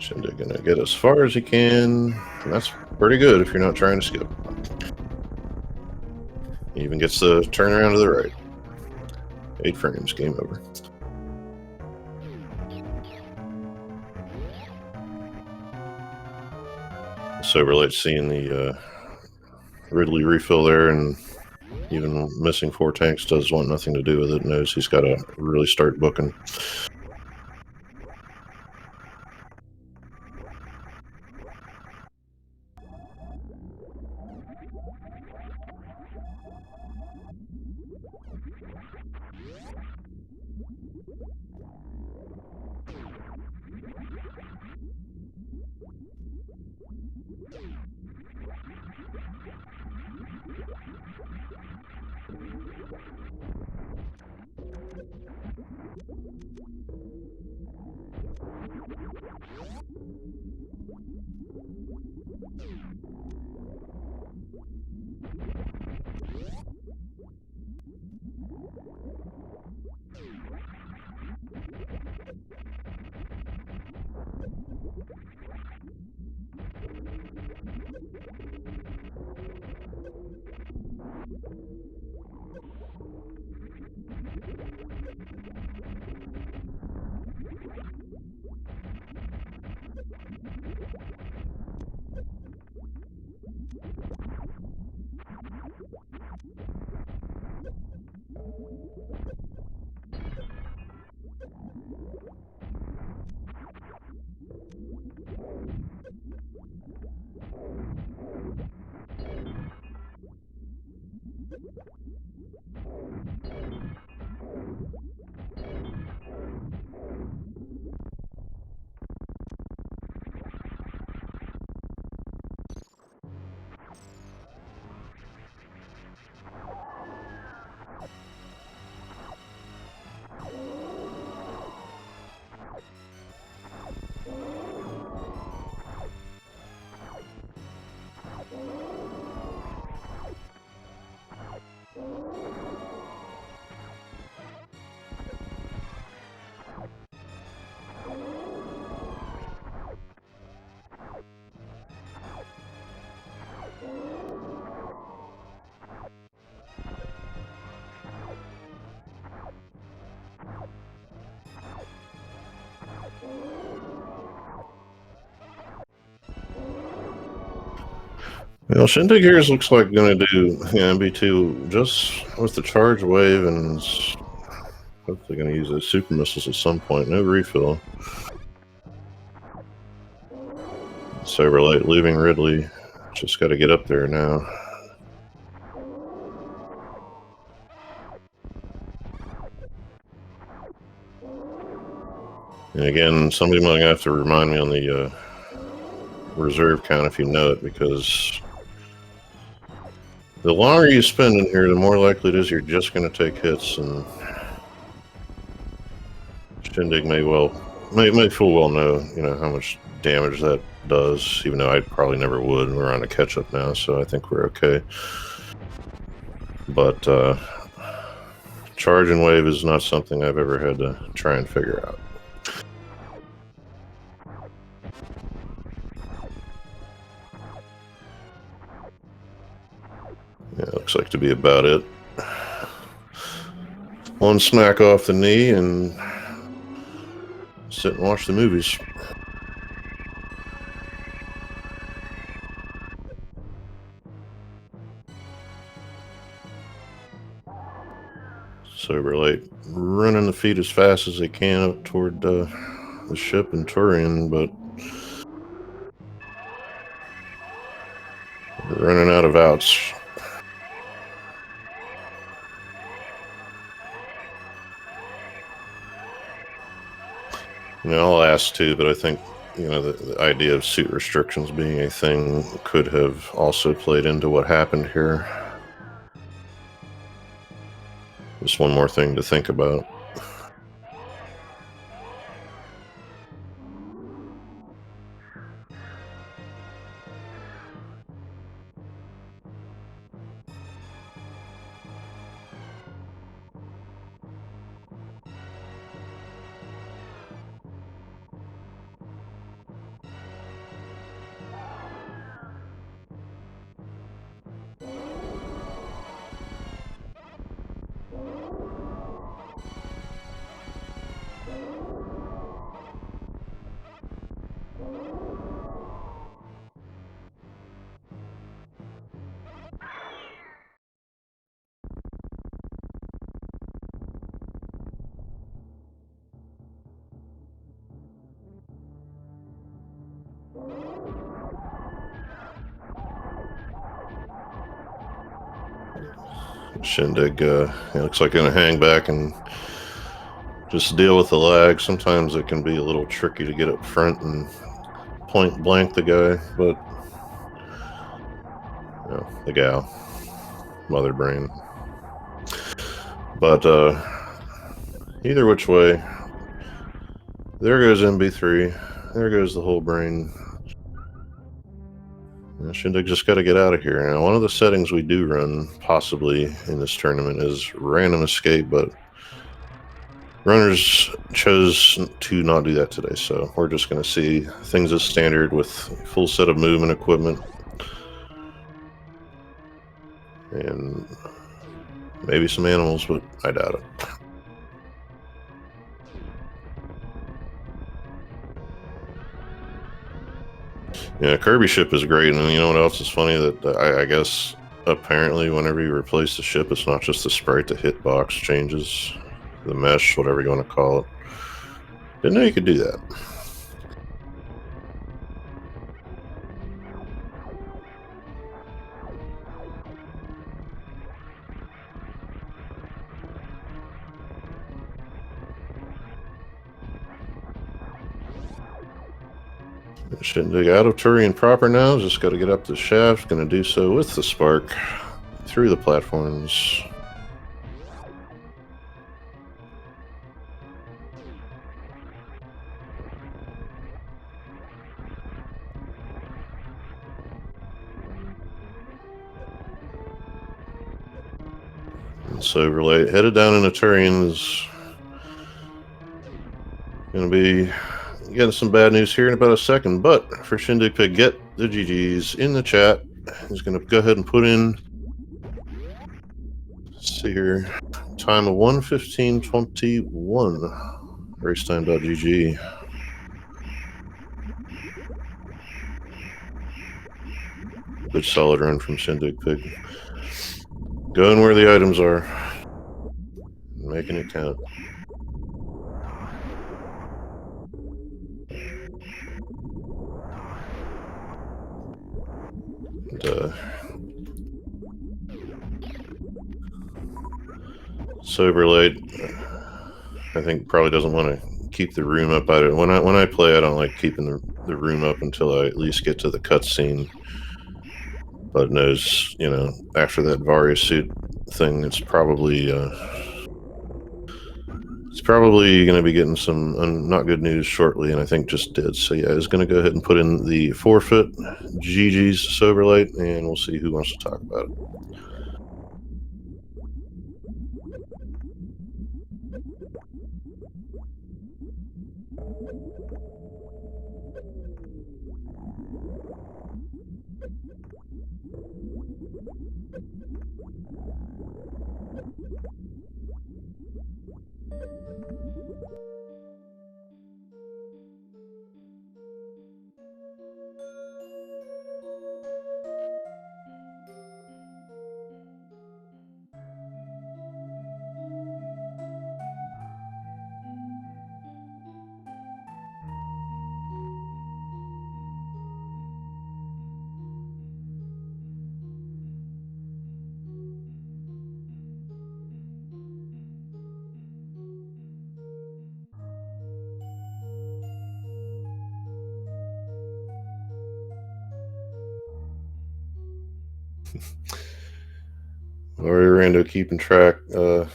Shindig gonna get as far as he can, and that's pretty good if you're not trying to skip. He even gets the turnaround to the right. 8 frames, game over. SoberLyte seeing the Ridley refill there, and even missing 4 tanks does want nothing to do with it. Knows he's got to really start booking. Well, Shindig here looks like going to do MB2 just with the charge wave, and hopefully going to use those super missiles at some point. No refill. SoberLyte leaving Ridley. Just got to get up there now. And again, somebody might have to remind me on the reserve count if you know it, because the longer you spend in here, the more likely it is you're just going to take hits, and Shindig may full well know how much damage that does, even though I probably never would. We're on a catch up now, so I think we're okay. But charge and wave is not something I've ever had to try and figure out. Yeah, looks like to be about it. One smack off the knee and sit and watch the movies. SoberLyte running the feet as fast as they can up toward the ship and Turian, but we're running out of outs. I'll ask too, but I think the idea of suit restrictions being a thing could have also played into what happened here. Just one more thing to think about. Shindig looks like going to hang back and just deal with the lag. Sometimes it can be a little tricky to get up front and point blank the guy, but the gal, mother brain. But either which way, there goes MB3. There goes the whole brain. Shindig just got to get out of here. Now, one of the settings we do run, possibly in this tournament, is random escape, but runners chose to not do that today, so we're just going to see things as standard with full set of movement equipment. And maybe some animals, but I doubt it. Yeah, Kirby ship is great, and you know what else is funny? That I guess apparently whenever you replace the ship, it's not just the sprite, the hitbox changes, the mesh, whatever you want to call it. Didn't know you could do that. Shindig out of Turian proper now. Just got to get up the shaft. Going to do so with the spark through the platforms. SoberLyte headed down into Turian is going to be getting some bad news here in about a second, but for ShinDigPig, get the GGs in the chat. He's going to go ahead and put in, let's see here, time of 1:15:21, racetime.gg. Good solid run from ShinDigPig. Going where the items are. Making it count. And, SoberLyte, I think, probably doesn't want to keep the room up. When I play, I don't like keeping the room up until I at least get to the cutscene. But knows, after that Varia suit thing, it's probably going to be getting some not good news shortly, and I think just did. So yeah, I was going to go ahead and put in the forfeit. GG's SoberLyte, and we'll see who wants to talk about it. Rando keeping track. No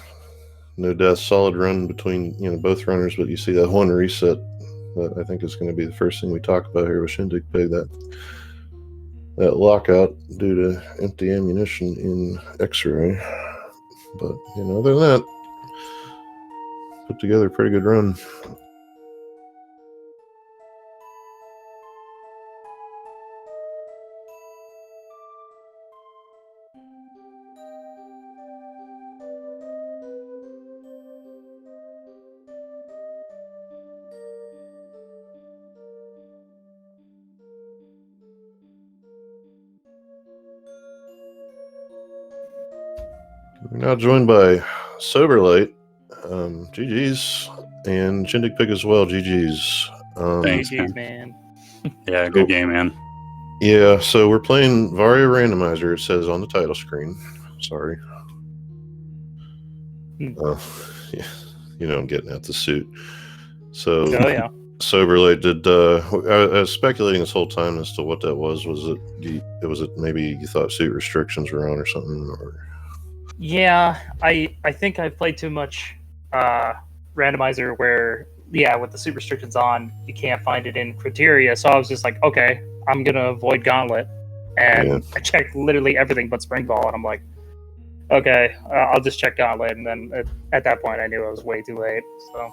death, solid run between both runners, but you see that one reset that I think is going to be the first thing we talk about here with ShinDigPig, that lockout due to empty ammunition in X-ray. But other than that, put together a pretty good run. We're now joined by SoberLyte, GG's, and ShinDigPig as well, GG's. Thanks, man. Yeah, good game, man. Yeah, so we're playing Varia Randomizer, it says on the title screen. Sorry. Yeah, I'm getting at the suit. So, yeah. SoberLyte did. I was speculating this whole time as to what that was. Was it maybe you thought suit restrictions were on or something? Or yeah, I think I've played too much randomizer where with the suit restrictions on, you can't find it in criteria. So I was just like, okay, I'm gonna avoid Gauntlet, and I checked literally everything but Spring Ball, and I'm like, okay, I'll just check Gauntlet, and then at that point I knew I was way too late. So.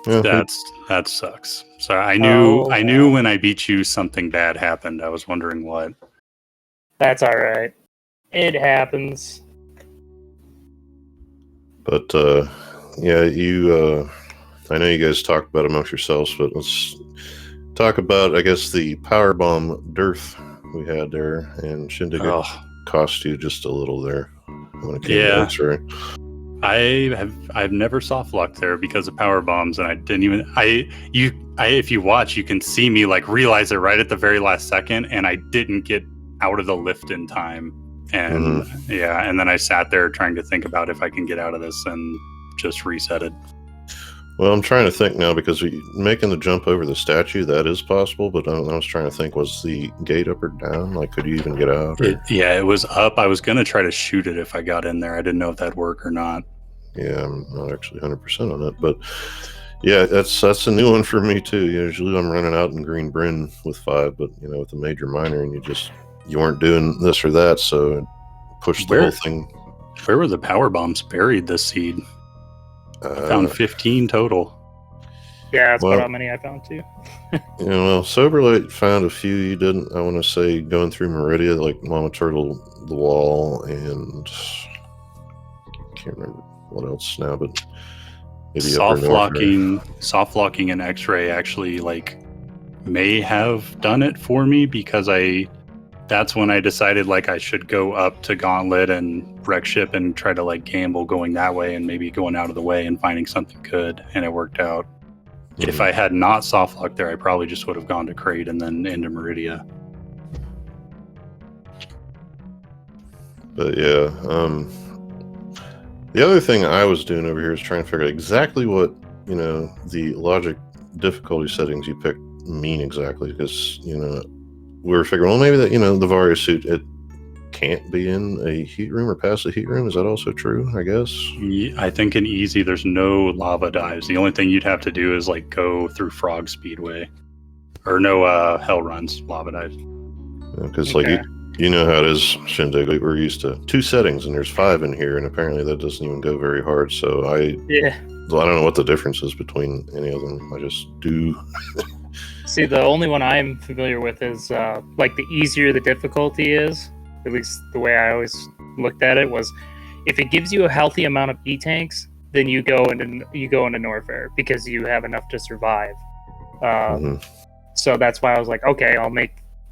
Yeah. That sucks. So I knew when I beat you something bad happened. I was wondering what. That's all right. It happens. But I know you guys talked about it amongst yourselves, but let's talk about, I guess, the powerbomb dearth we had there, and ShinDig cost you just a little there when it came to X-ray. I've never soft locked there because of power bombs, and I didn't even if you watch, you can see me like realize it right at the very last second, and I didn't get out of the lift in time, and and then I sat there trying to think about if I can get out of this, and just reset it. Well, I'm trying to think now, because making the jump over the statue, that is possible, but I was trying to think, was the gate up or down? Like, could you even get out? It was up. I was going to try to shoot it if I got in there. I didn't know if that'd work or not. Yeah, I'm not actually 100% on it, but yeah, that's a new one for me too. Usually I'm running out in Green Bryn with 5, but with the major minor, and you weren't doing this or that, so it pushed the whole thing. Where were the power bombs buried this seed? I found 15 total. Yeah, that's about how many I found too. SoberLyte found a few you didn't. I want to say going through Meridia, like Mama Turtle, the wall, and I can't remember what else now, but maybe soft locking and X-ray actually may have done it for me, because I that's when I decided like I should go up to Gauntlet and wreck ship and try to like gamble going that way and maybe going out of the way and finding something good, and it worked out. Mm-hmm. If I had not soft locked there, I probably just would have gone to Crate and then into Meridia. But yeah, the other thing I was doing over here is trying to figure out exactly what, you know, the logic difficulty settings you picked mean exactly, because, you know, we were figuring, well, maybe that, you know, the Varia suit, it can't be in a heat room or past a heat room. Is that also true, I guess? Yeah, I think in easy, there's no lava dives. The only thing you'd have to do is like go through Frog Speedway. Or no hell runs, lava dives. Because like you know how it is, Shindig. Like, we're used to 2 settings, and there's 5 in here, and apparently that doesn't even go very hard. So I don't know what the difference is between any of them. I just do. See, the only one I'm familiar with is like the easier the difficulty is. At least the way I always looked at it was, if it gives you a healthy amount of E-tanks, then you go into Norfair because you have enough to survive. So that's why I was like, okay,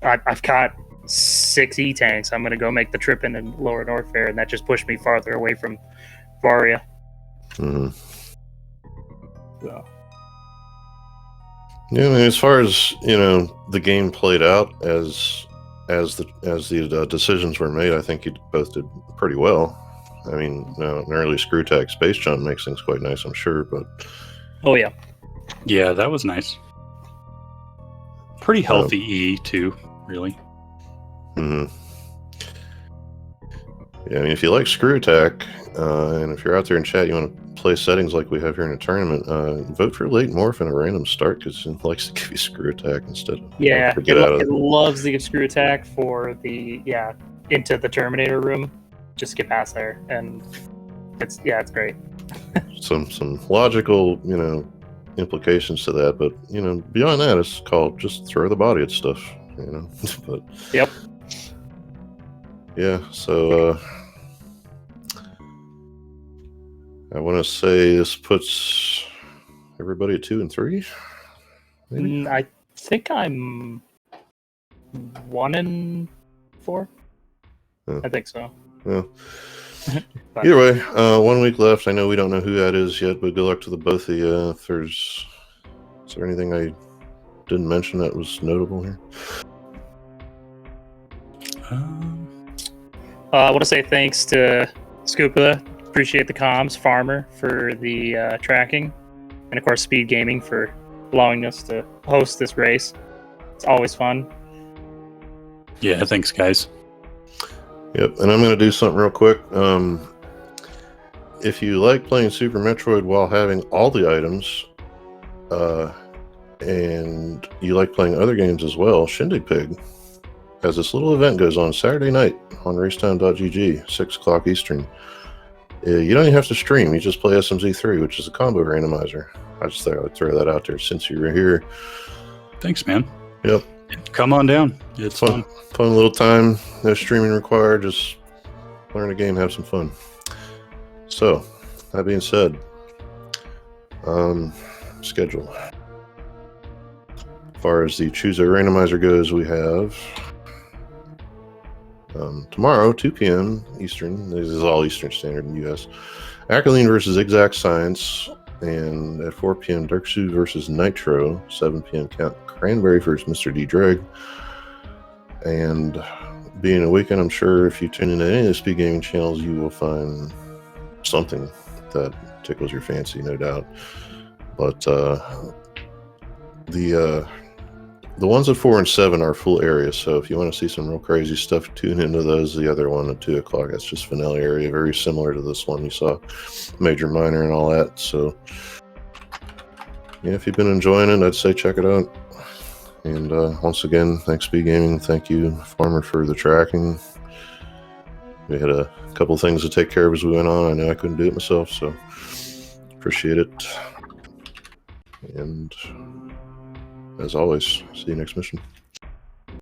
I've got 6 E-tanks. I'm going to go make the trip into Lower Norfair, and that just pushed me farther away from Varia. So. Yeah, I mean, as far as, you know, the game played out as the decisions were made, I think you both did pretty well. I mean, an early screw tack space jump makes things quite nice, I'm sure, but... Oh, yeah. Yeah, that was nice. Pretty healthy E, too, really. Yeah, I mean, if you like screw attack, and if you're out there in chat, you want to play settings like we have here in a tournament, vote for late morph and a random start, because it likes to give you screw attack instead of... Yeah, it loves to give screw attack for the, into the Terminator room. Just get past there, and it's great. some logical, you know, implications to that, but, you know, beyond that, it's called just throw the body at stuff, you know. But yep. Yeah, so I want to say this puts everybody at 2 and 3. Maybe? I think I'm 1 and 4. I think so. Yeah. Either way, 1 week left. I know we don't know who that is yet, but good luck to the both of you. Is there anything I didn't mention that was notable here? I want to say thanks to Scupa, appreciate the comms, Farmer for the tracking, and of course SpeedGaming for allowing us to host this race. It's always fun. Yeah, thanks guys. Yep, and I'm going to do something real quick. If you like playing Super Metroid while having all the items, and you like playing other games as well, ShinDigPig has this little event goes on Saturday night on racetown.gg, 6 o'clock Eastern. You don't even have to stream. You just play SMZ3, which is a combo randomizer. I just thought I would throw that out there since you were here. Thanks, man. Yep. Come on down. It's fun. Fun little time. No streaming required. Just learn a game, have some fun. So, that being said, schedule. As far as the Choozo Randomizer goes, we have tomorrow, 2 p.m. Eastern. This is all Eastern Standard in the U.S. Acroline versus Exact Science, and at 4 p.m. Dirksu versus Nitro. 7 p.m. Count Cranberry versus Mr. D. Dreg. And being a weekend, I'm sure if you tune into any of the Speed Gaming channels, you will find something that tickles your fancy, no doubt. But the ones at 4 and 7 are full areas, so if you want to see some real crazy stuff, tune into those. The other one at 2 o'clock, that's just vanilla area, very similar to this one. You saw major, minor, and all that. So, yeah, if you've been enjoying it, I'd say check it out. And once again, thanks Speed Gaming. Thank you, Farmer, for the tracking. We had a couple things to take care of as we went on. I know I couldn't do it myself, so appreciate it. And as always, see you next mission.